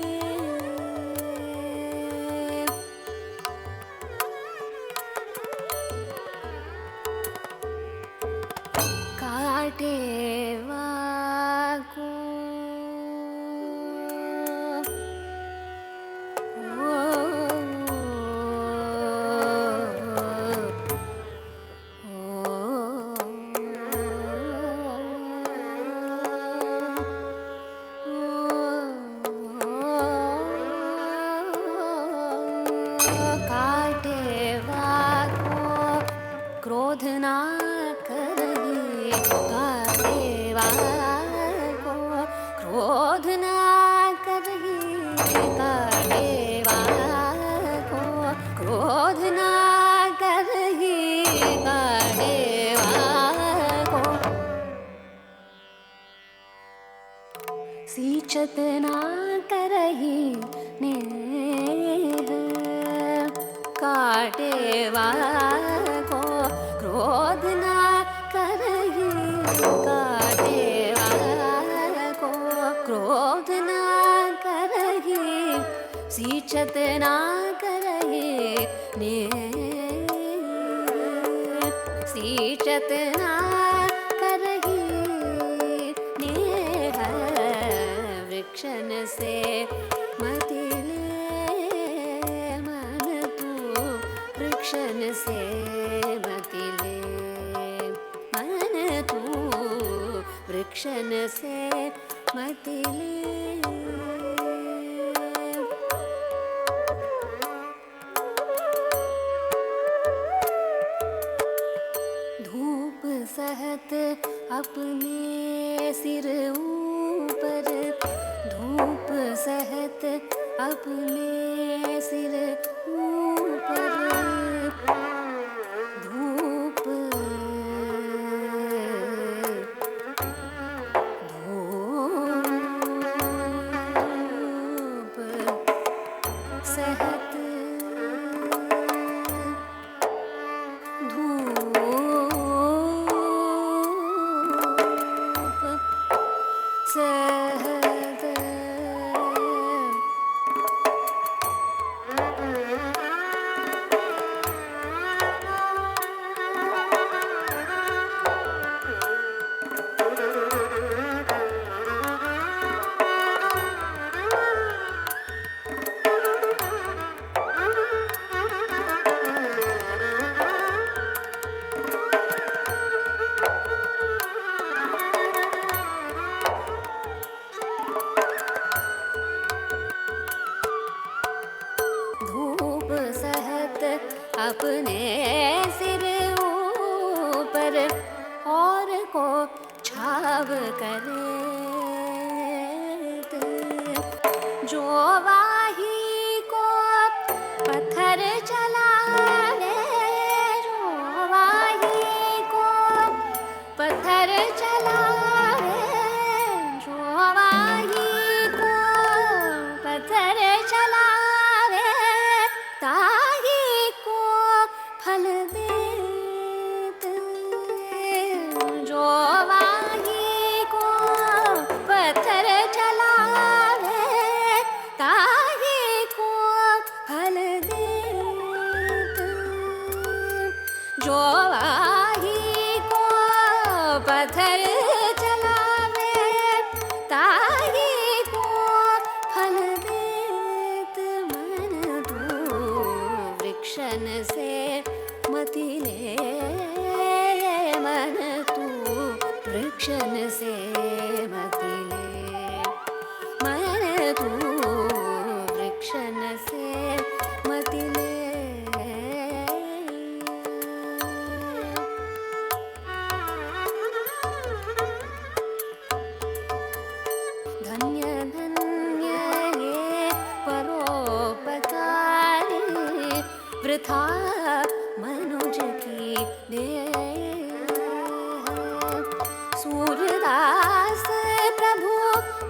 काटेवा को काटेवा को क्रोध ना करही काटेवा को क्रोध ना करही काटेवा को क्रोध ना करही काटेवा को सींचत ना करही नेह काटेवा को क्रोध ना करही काटेवा को क्रोध ना करही सींचत ना करही ने सींचत ना करही नेह वृक्षन से मतिले मन तू वृक्षन से मतिले मन तू वृक्षन से मतिले धूप सहत अपने सिर ऊपर धूप सहत अपने सिर ऊपर अपने सिर ऊपर और को छाव करे जो वाही को पत्थर चलावे जो वाही को पत्थर चलावे जो वाही को पत्थर चलावे ताही को फल देत जो वाही को पत्थर चलावे ताही को फल देत जो वाही को पत्थर चलावे ताही को फल देत मन तू वृक्षन से मति ले मन तू वृक्षन से मति ले मन तू वृक्षन से मति ले धन्य धन्य ये परोपकारी वृथा मनुज की देह सूरदास प्रभु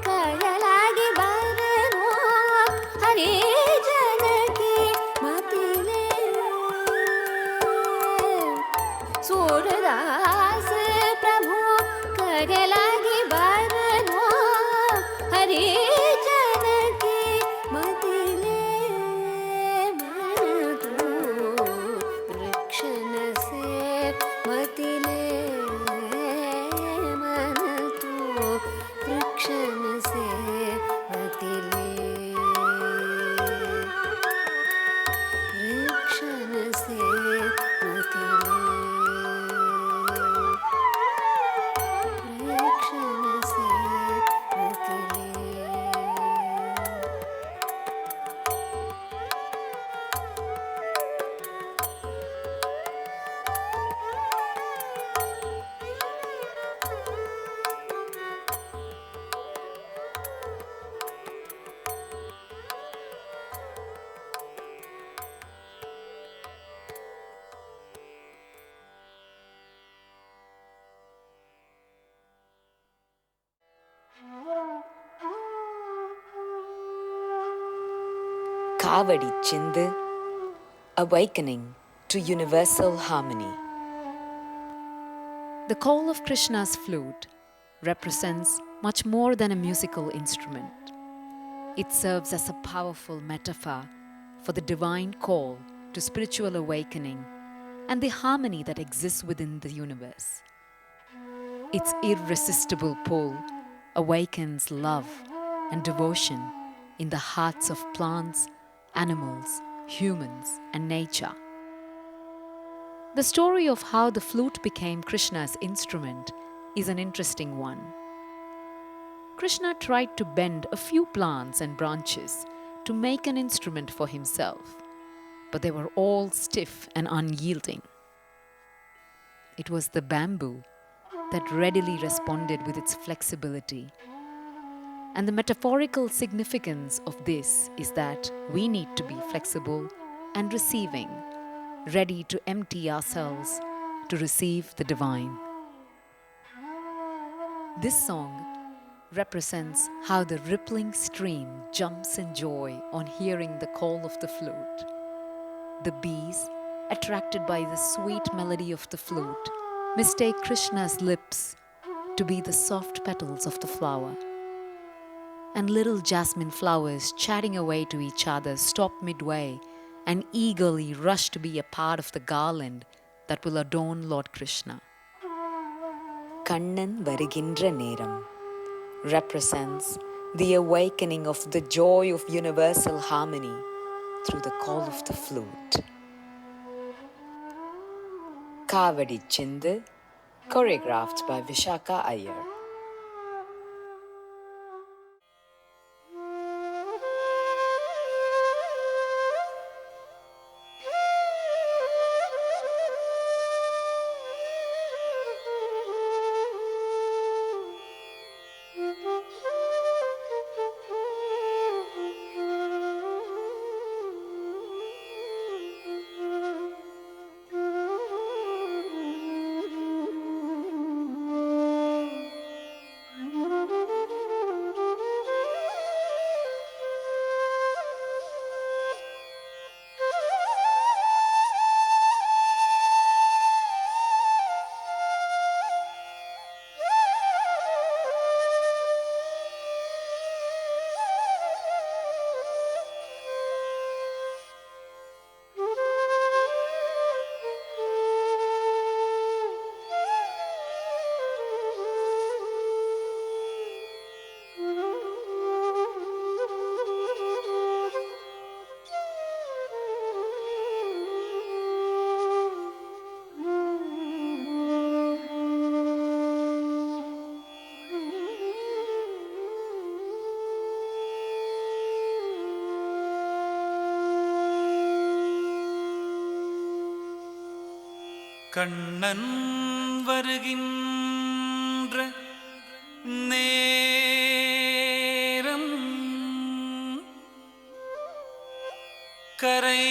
कह लागी बरनो हरि जन की मति ले सूरदास प्रभु कह लागी बरनो हरि जन की मति ले मन तू वृक्षन से मति ले मन तू वृक्षन से मति ले वृक्षन से मति ले वृक्षन से मति ले Kavadi Chindu, awakening to universal harmony. The call of Krishna's flute represents much more than a musical instrument. It serves as a powerful metaphor for the divine call to spiritual awakening and the harmony that exists within the universe. Its irresistible pull awakens love and devotion in the hearts of plants, animals, humans, and nature. The story of how the flute became Krishna's instrument is an interesting one. Krishna tried to bend a few plants and branches to make an instrument for himself, but they were all stiff and unyielding. It was the bamboo that readily responded with its flexibility. And the metaphorical significance of this is that we need to be flexible and receiving, ready to empty ourselves to receive the divine. This song represents how the rippling stream jumps in joy on hearing the call of the flute. The bees, attracted by the sweet melody of the flute, mistake Krishna's lips to be the soft petals of the flower. And little jasmine flowers chatting away to each other stop midway and eagerly rush to be a part of the garland that will adorn Lord Krishna. Kannan Varugindra Neram represents the awakening of the joy of universal harmony through the call of the flute. Kavadi Chindu, choreographed by Vishaka Iyer. Kannan வருகின்ற நேரம் கரை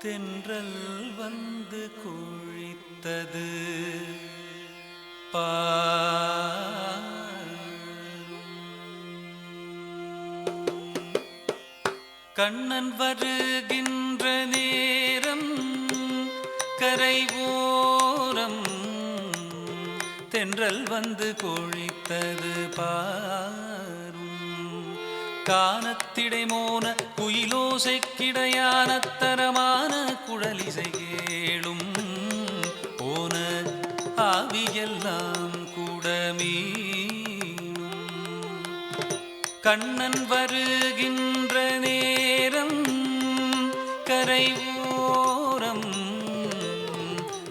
தென்றல் வந்து குழித்தது கண்ணன் வருகின்ற நேரம் கரை ஓரம் தென்றல் வந்து கொழித்தது பாரும் கானத்திடை மோன குயிலோசை கிடையான தரமான குழலிசை கேளும் போன ஆவியெல்லாம் கூடமீனும் கண்ணன் வருகின்ற நேரம் கரை ஓரம்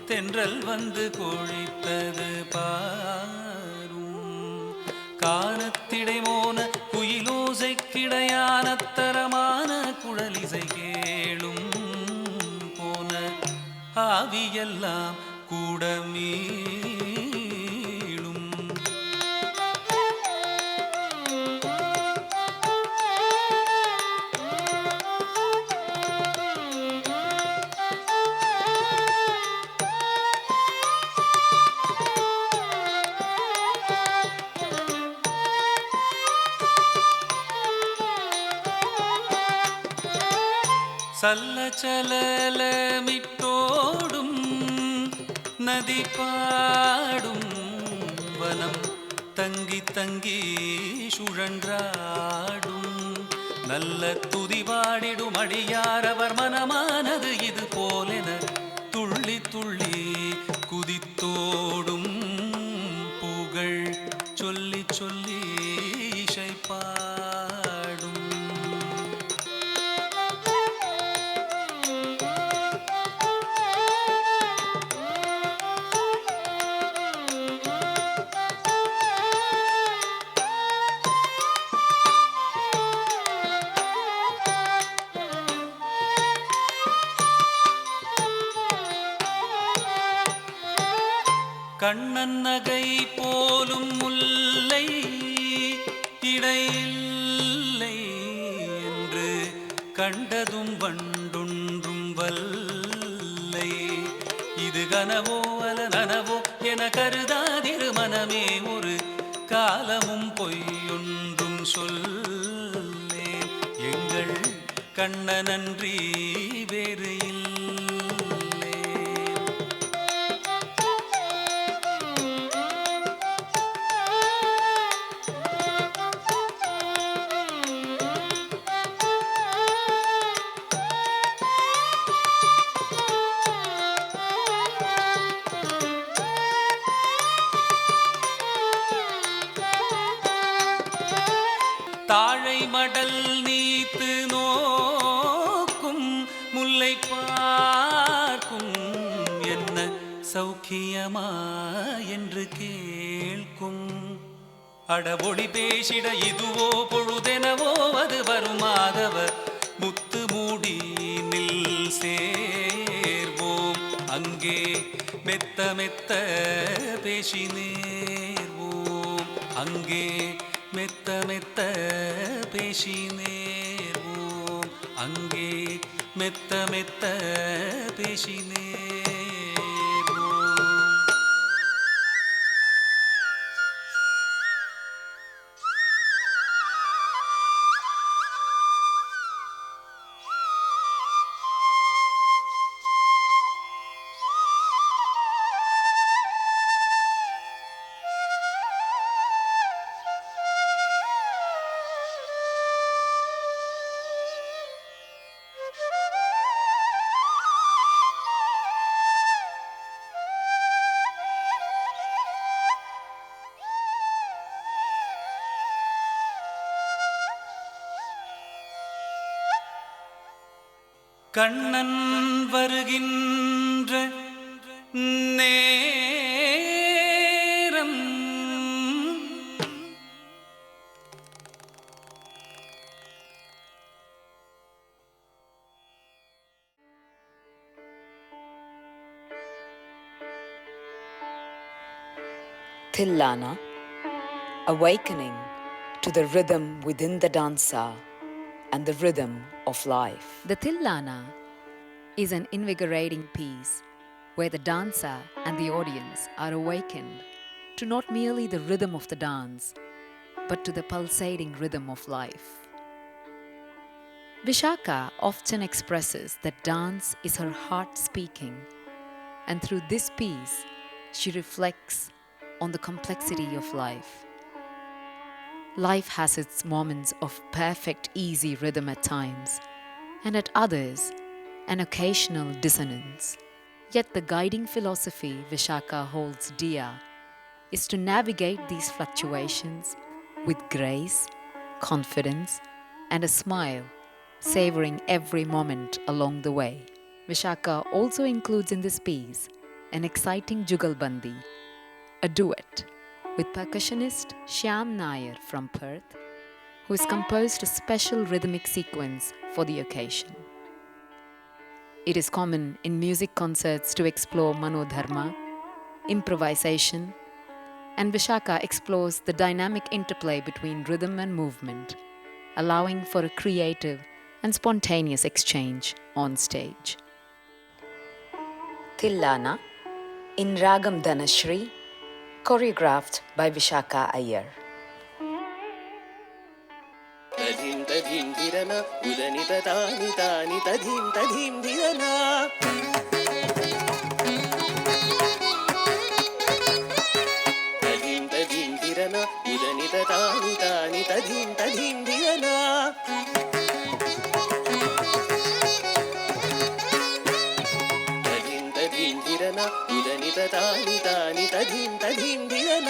தென்றல் வந்து கொழித்தது பாரும் கானத்திடை மோன குயிலோசை கிடையான தரமான குழலிசை கேளும் போன ஆவியெல்லாம் கூடமீளும் சல்லச்சலமிட்டோடும் நதி பாடும் வனம் தங்கி தங்கி சுழன்றாடும் நல்ல துதிபாடிடும் அடியாரவர் மனமானது இது போலென துள்ளி துள்ளி குதித்தோடும் புகழ் சொல்லி சொல்லி இசைப்பாடும் கண்ணன் நகை போலும் முல்லை இடையில்லை என்று கண்டதும் வண்டொன்றும் வல்லை இது கனவோ அல நனவோ என கருதாதிரு மனமே ஒரு காலமும் பொய்யொன்றும் சொல்லே எங்கள் கண்ணனன்றி வேறு இல்லை தாழை மடல் நீத்து நோக்கும் முல்லை பார்க்கும் என்ன சௌக்கியமா என்று கேட்கும் அடபொடி பேசிட இதுவோ பொழுதெனவோ அது வருமாதவர் முத்து மூடி நில் சேர்வோம் அங்கே மெத்த மெத்த பேசி நேர்வோம் அங்கே மெத்த மெத்த பேசி நேர்வோம் அங்கே மெத்த மெத்த பேசி நேர்வோம் கண்ணன் வருகின்ற நேரம் Thillana, awakening to the rhythm within the dancer and the rhythm of life. The Thillana is an invigorating piece where the dancer and the audience are awakened to not merely the rhythm of the dance, but to the pulsating rhythm of life. Vishaka often expresses that dance is her heart speaking, and through this piece, she reflects on the complexity of life. Life has its moments of perfect, easy rhythm at times, and at others, an occasional dissonance. Yet the guiding philosophy Vishaka holds dear is to navigate these fluctuations with grace, confidence, and a smile, savoring every moment along the way. Vishaka also includes in this piece an exciting jugalbandi, a duet with percussionist Shyam Nair from Perth, who has composed a special rhythmic sequence for the occasion. It is common in music concerts to explore manodharma, improvisation, and Vishaka explores the dynamic interplay between rhythm and movement, allowing for a creative and spontaneous exchange on stage. Thillana in Ragam Dhanashri, choreographed by Vishaka Iyer. తధిం తధిం ధిరన ఉదని Thadani తాని తధిం తధిం ధిరన తధిం తధిం ధిరన ఉదని తదాని తాని తధిం తధిం ధిరన తధిం తధిం ధిరన ఉదని తదాని తాని తధిం తధిం ధిరన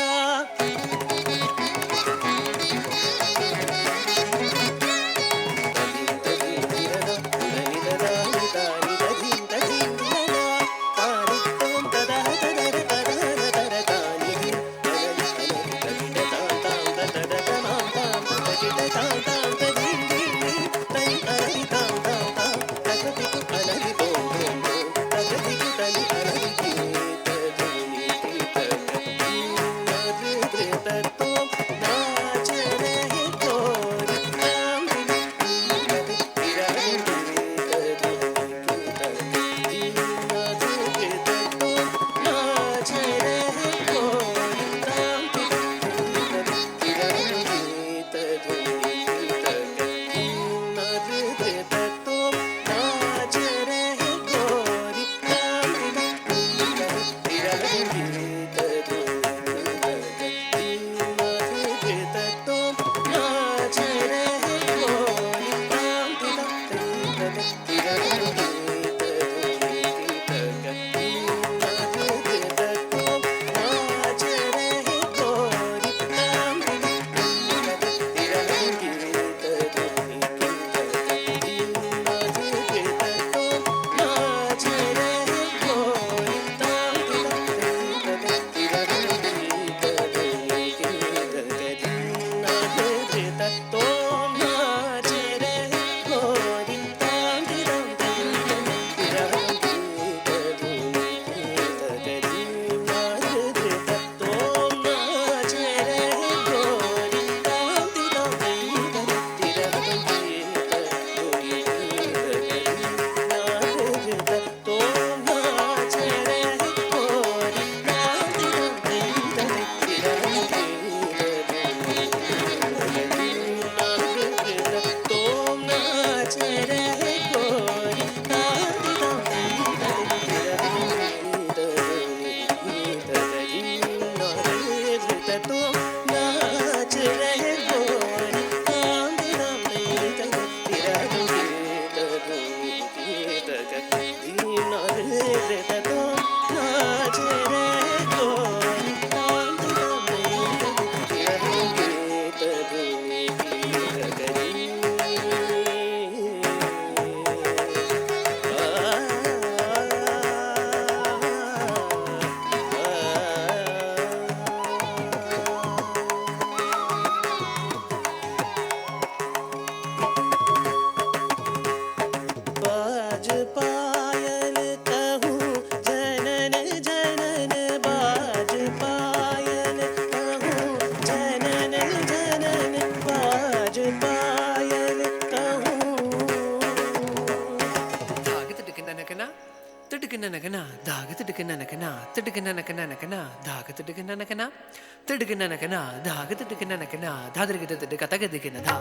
തിടുക്കനക്കന തിടുക്കനക്കന ധാക തിടുക്കനക്കന തിടുക്കനക്കന ധാക തിടുക്കനക്കന ധാതിരികിട കഥകതിക്കന ധാ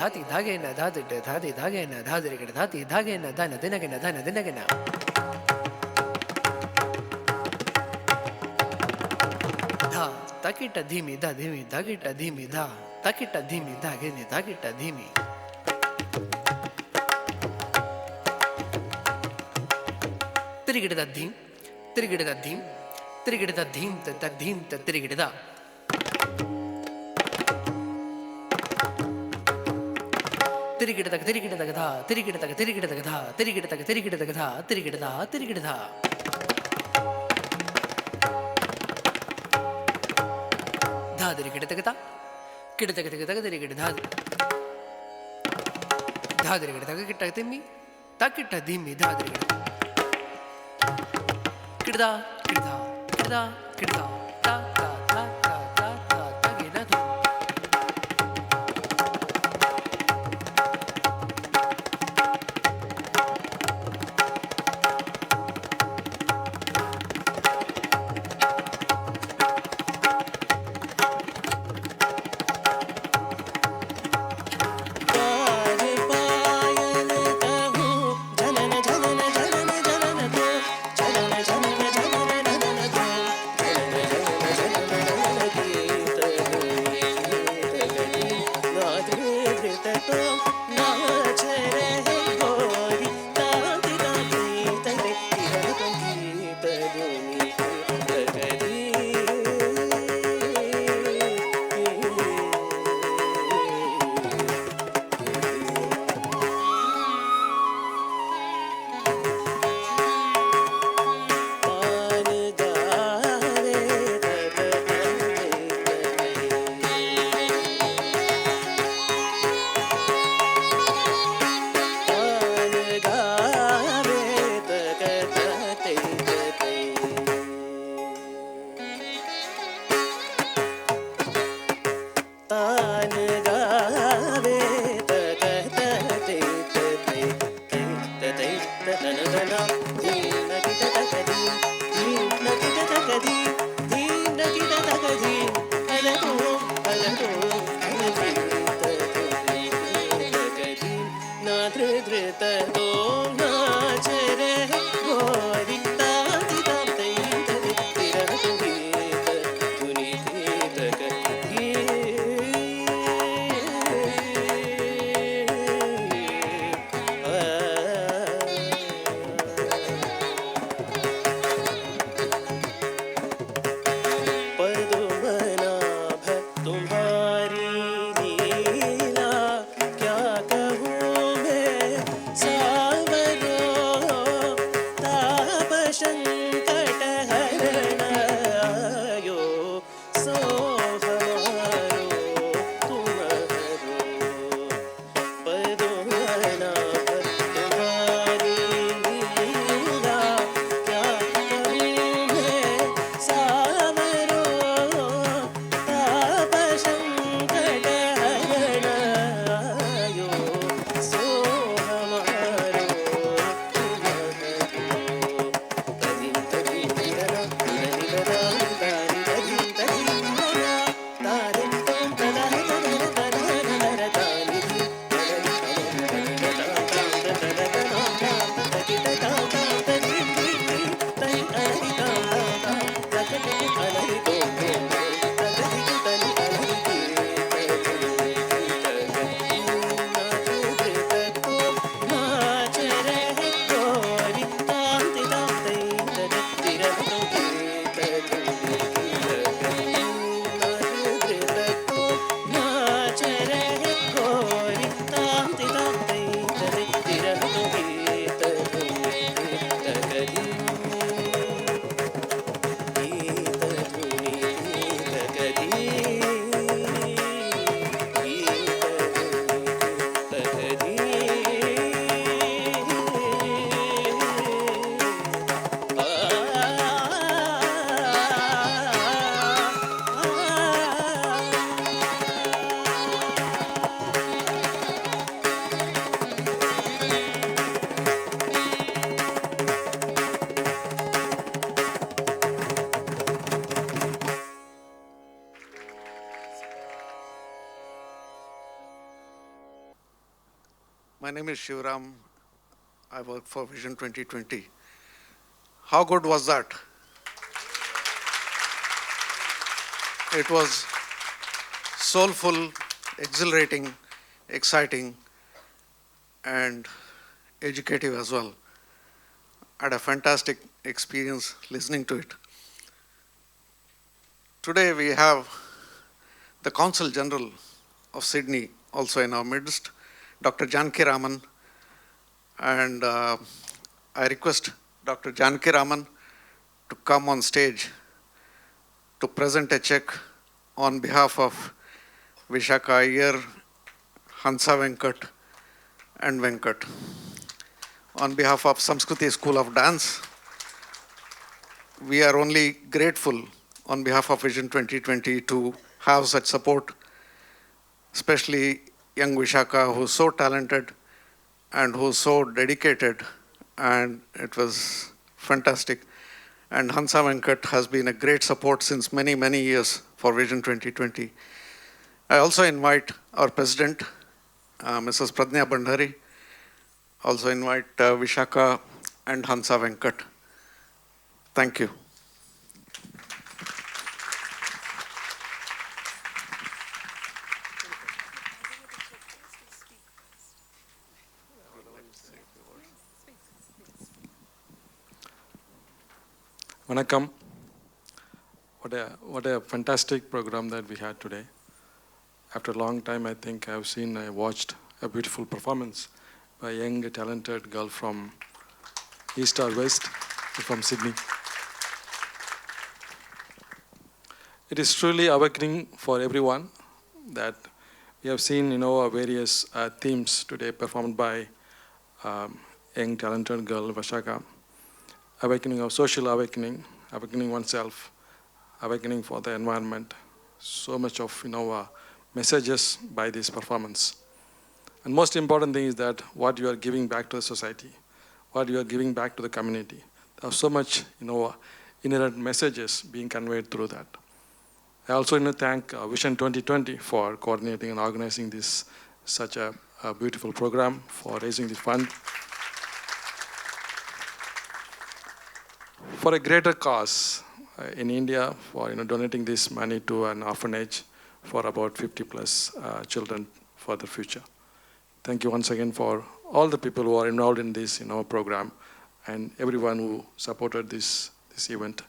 ധാതി ധാഗേന ധാതിട്ട് ധാതി ധാഗേന ധാതിരികിട ധാതി ധാഗേന ധന ദിനകന ധന ദിനകന ധാ തകിട്ട ധീമി ധ ധീമി ധകിട്ട ധീമി ധ തകിട്ട ധീമി ധാഗേനി ധകിട്ട ധീമി തിരികിട ധീം തിരികിട ധീം തിരികിട ധീം തദ്ധീം തിരികിട തിരികിടതക തിരികിടതക ധാ തിരികിടതക തിരികിടതക ധാ തിരികിടതക തിരികിടതക ധാ തിരികിട ധാ തിരികിട ധാ ധാ തിരികിടതക ധാ കിടതക തക തിരികിട ധാ ധാ തിരികിടതക കിട്ട തിമ്മി തകിട്ട ധിമ്മി ധാ തിരികിട കിടദാ കിടദാ കിടദാ കിടദാ താ താ താ താ താ താ തകിട ധാ My name is Shivram. I work for Vision 2020. How good was that? It was soulful, exhilarating, exciting, and educative as well. I had a fantastic experience listening to it. Today we have the Consul General of Sydney also in our midst, Dr. Janaki Raman, and I request Dr. Janaki Raman to come on stage to present a check on behalf of Vishaka Iyer, Hansa Venkat, and Venkat. On behalf of Samskriti School of Dance, we are only grateful on behalf of Vision 2020 to have such support, especially young Vishaka, who's so talented and who's so dedicated, and it was fantastic. And Hansa Venkat has been a great support since many, many years for Vision 2020. I also invite our president, Mrs. Pradnya Bandhari, also invite Vishaka and Hansa Venkat. Thank you. Vanakkam. What a fantastic program that we had today. After a long time, I think I watched a beautiful performance by a young, talented girl from East or West, from Sydney. It is truly awakening for everyone that we have seen, various themes today performed by young, talented girl, Vashaka. Awakening of social awakening, awakening oneself, awakening for the environment. So much of, messages by this performance. And most important thing is that what you are giving back to the society, what you are giving back to the community. There are so much, inherent messages being conveyed through that. I also thank Vision 2020 for coordinating and organizing this such a beautiful program, for raising the fund for a greater cause in India, for donating this money to an orphanage for about 50 plus children for the future. Thank you once again for all the people who are involved in this program and everyone who supported this event.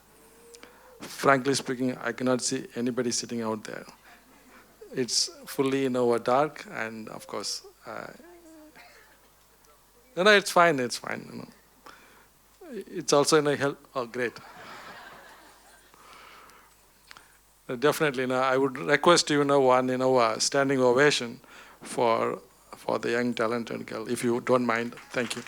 Frankly speaking, I cannot see anybody sitting out there. It's fully dark, and of course, no, it's fine. It's fine. It's also in a help. Oh, great. Definitely, I would request one standing ovation for the young talented girl, if you don't mind. Thank you.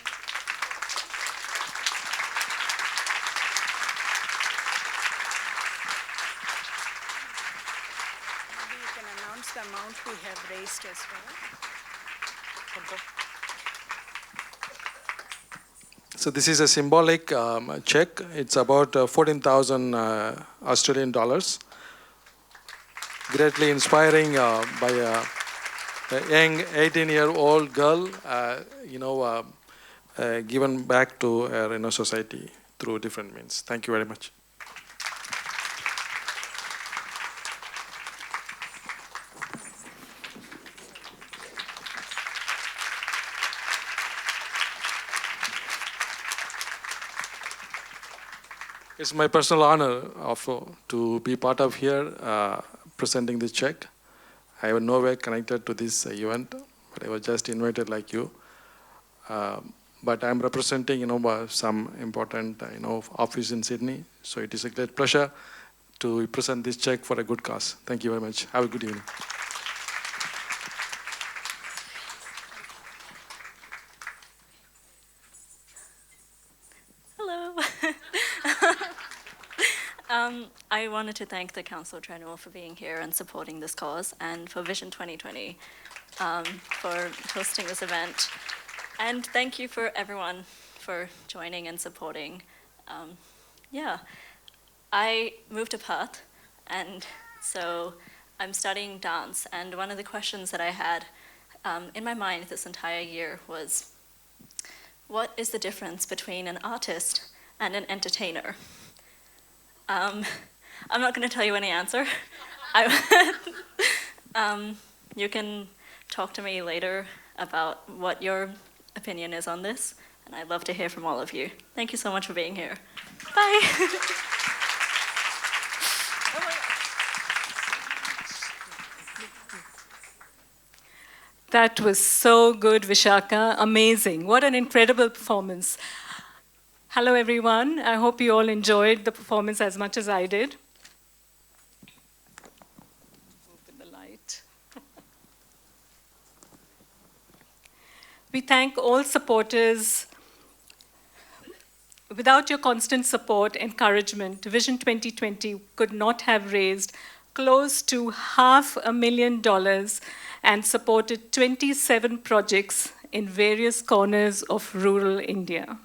Maybe you can announce the amount we have raised as well. So this is a symbolic check. It's about 14,000 Australian dollars. Greatly inspiring by a young 18-year-old girl, given back to her society through different means. Thank you very much. It's my personal honor to be part of here presenting this check. I was nowhere connected to this event, but I was just invited like you. But I'm representing, some important, office in Sydney. So it is a great pleasure to present this check for a good cause. Thank you very much. Have a good evening. Hello. I wanted to thank the Council General for being here and supporting this cause, and for Vision 2020 for hosting this event. And thank you for everyone for joining and supporting. I moved to Perth, and so I'm studying dance, and one of the questions that I had in my mind this entire year was, what is the difference between an artist and an entertainer? I'm not going to tell you any answer. You can talk to me later about what your opinion is on this, and I'd love to hear from all of you. Thank you so much for being here. Bye. That was so good, Vishaka. Amazing. What an incredible performance. Hello, everyone. I hope you all enjoyed the performance as much as I did. Open the light. We thank all supporters. Without your constant support, encouragement, Vision 2020 could not have raised close to $500,000 and supported 27 projects in various corners of rural India.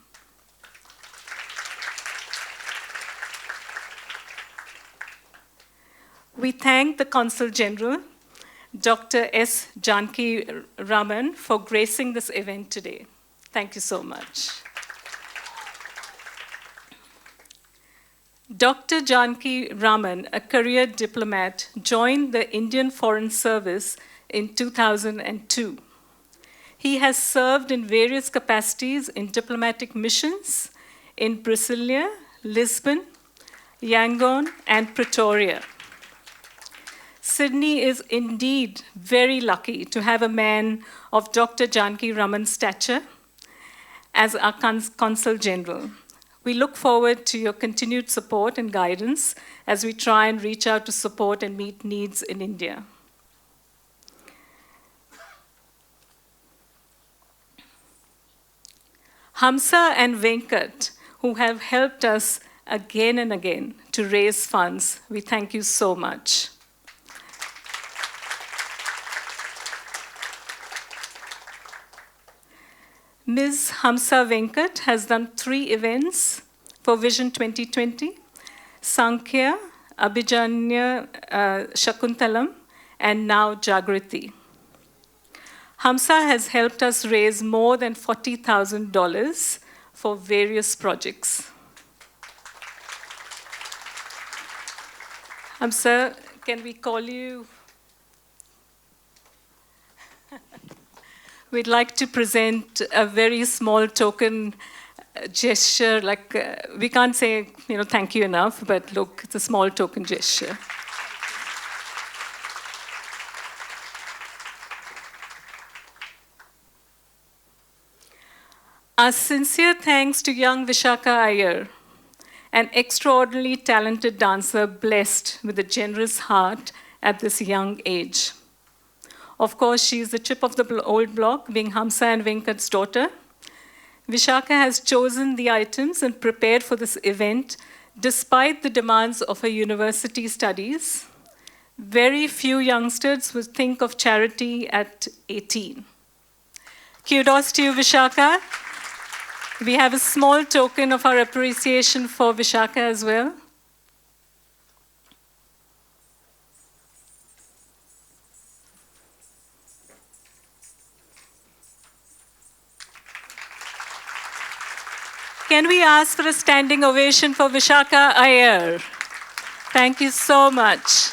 We thank the Consul General, Dr. S. Janki Raman, for gracing this event today. Thank you so much. Dr. Janki Raman, a career diplomat, joined the Indian Foreign Service in 2002. He has served in various capacities in diplomatic missions in Brasilia, Lisbon, Yangon, and Pretoria. Sydney is indeed very lucky to have a man of Dr. Janki Raman's stature as our Consul General. We look forward to your continued support and guidance as we try and reach out to support and meet needs in India. Hamsa and Venkat, who have helped us again and again to raise funds, we thank you so much. Ms. Hamsa Venkat has done 3 events for Vision 2020, Sankhya, Abhijanya Shakuntalam, and now Jagriti. Hamsa has helped us raise more than $40,000 for various projects. Hamsa, can we call you? We'd like to present a very small token gesture, like we can't say, thank you enough, but look, it's a small token gesture. Our sincere thanks to young Vishaka Iyer, an extraordinarily talented dancer blessed with a generous heart at this young age. Of course, she is the chip of the old block, being Hamsa and Venkat's daughter. Vishaka has chosen the items and prepared for this event despite the demands of her university studies. Very few youngsters would think of charity at 18. Kudos to you, Vishaka. We have a small token of our appreciation for Vishaka as well. Can we ask for a standing ovation for Vishaka Iyer? Thank you so much.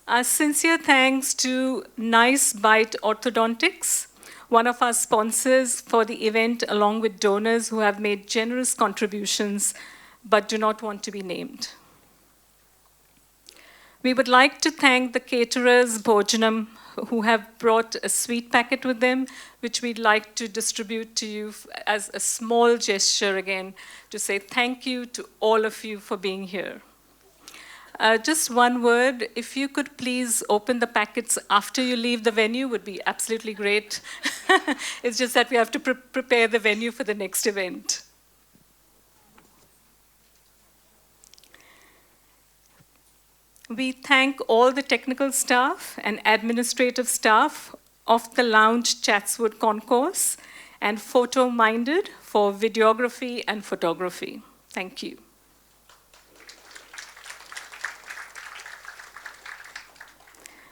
Our sincere thanks to Nice Bite Orthodontics, one of our sponsors for the event, along with donors who have made generous contributions but do not want to be named. We would like to thank the caterers, Bhojanam, who have brought a sweet packet with them, which we'd like to distribute to you as a small gesture again, to say thank you to all of you for being here. Just one word, if you could please open the packets after you leave the venue, would be absolutely great. It's just that we have to prepare the venue for the next event. We thank all the technical staff and administrative staff of the Lounge Chatswood Concourse and Photo Minded for videography and photography. Thank you.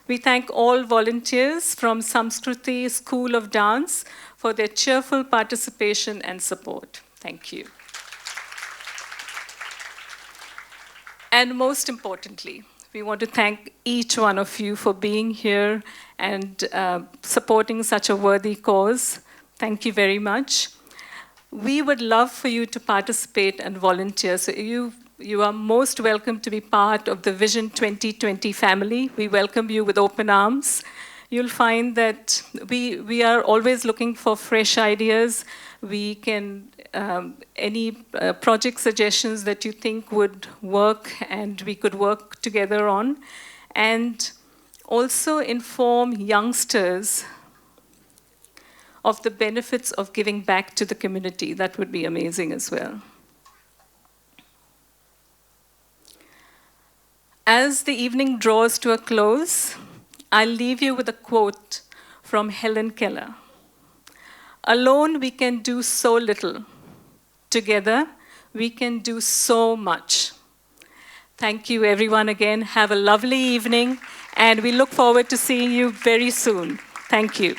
We thank all volunteers from Samskruti School of Dance for their cheerful participation and support. Thank you. And most importantly, we want to thank each one of you for being here and supporting such a worthy cause. Thank you very much. We would love for you to participate and volunteer. So you are most welcome to be part of the Vision 2020 family. We welcome you with open arms. You'll find that we are always looking for fresh ideas. We can, any project suggestions that you think would work and we could work together on. And also inform youngsters of the benefits of giving back to the community. That would be amazing as well. As the evening draws to a close, I'll leave you with a quote from Helen Keller. Alone we can do so little. Together we can do so much. Thank you everyone again. Have a lovely evening and we look forward to seeing you very soon. Thank you.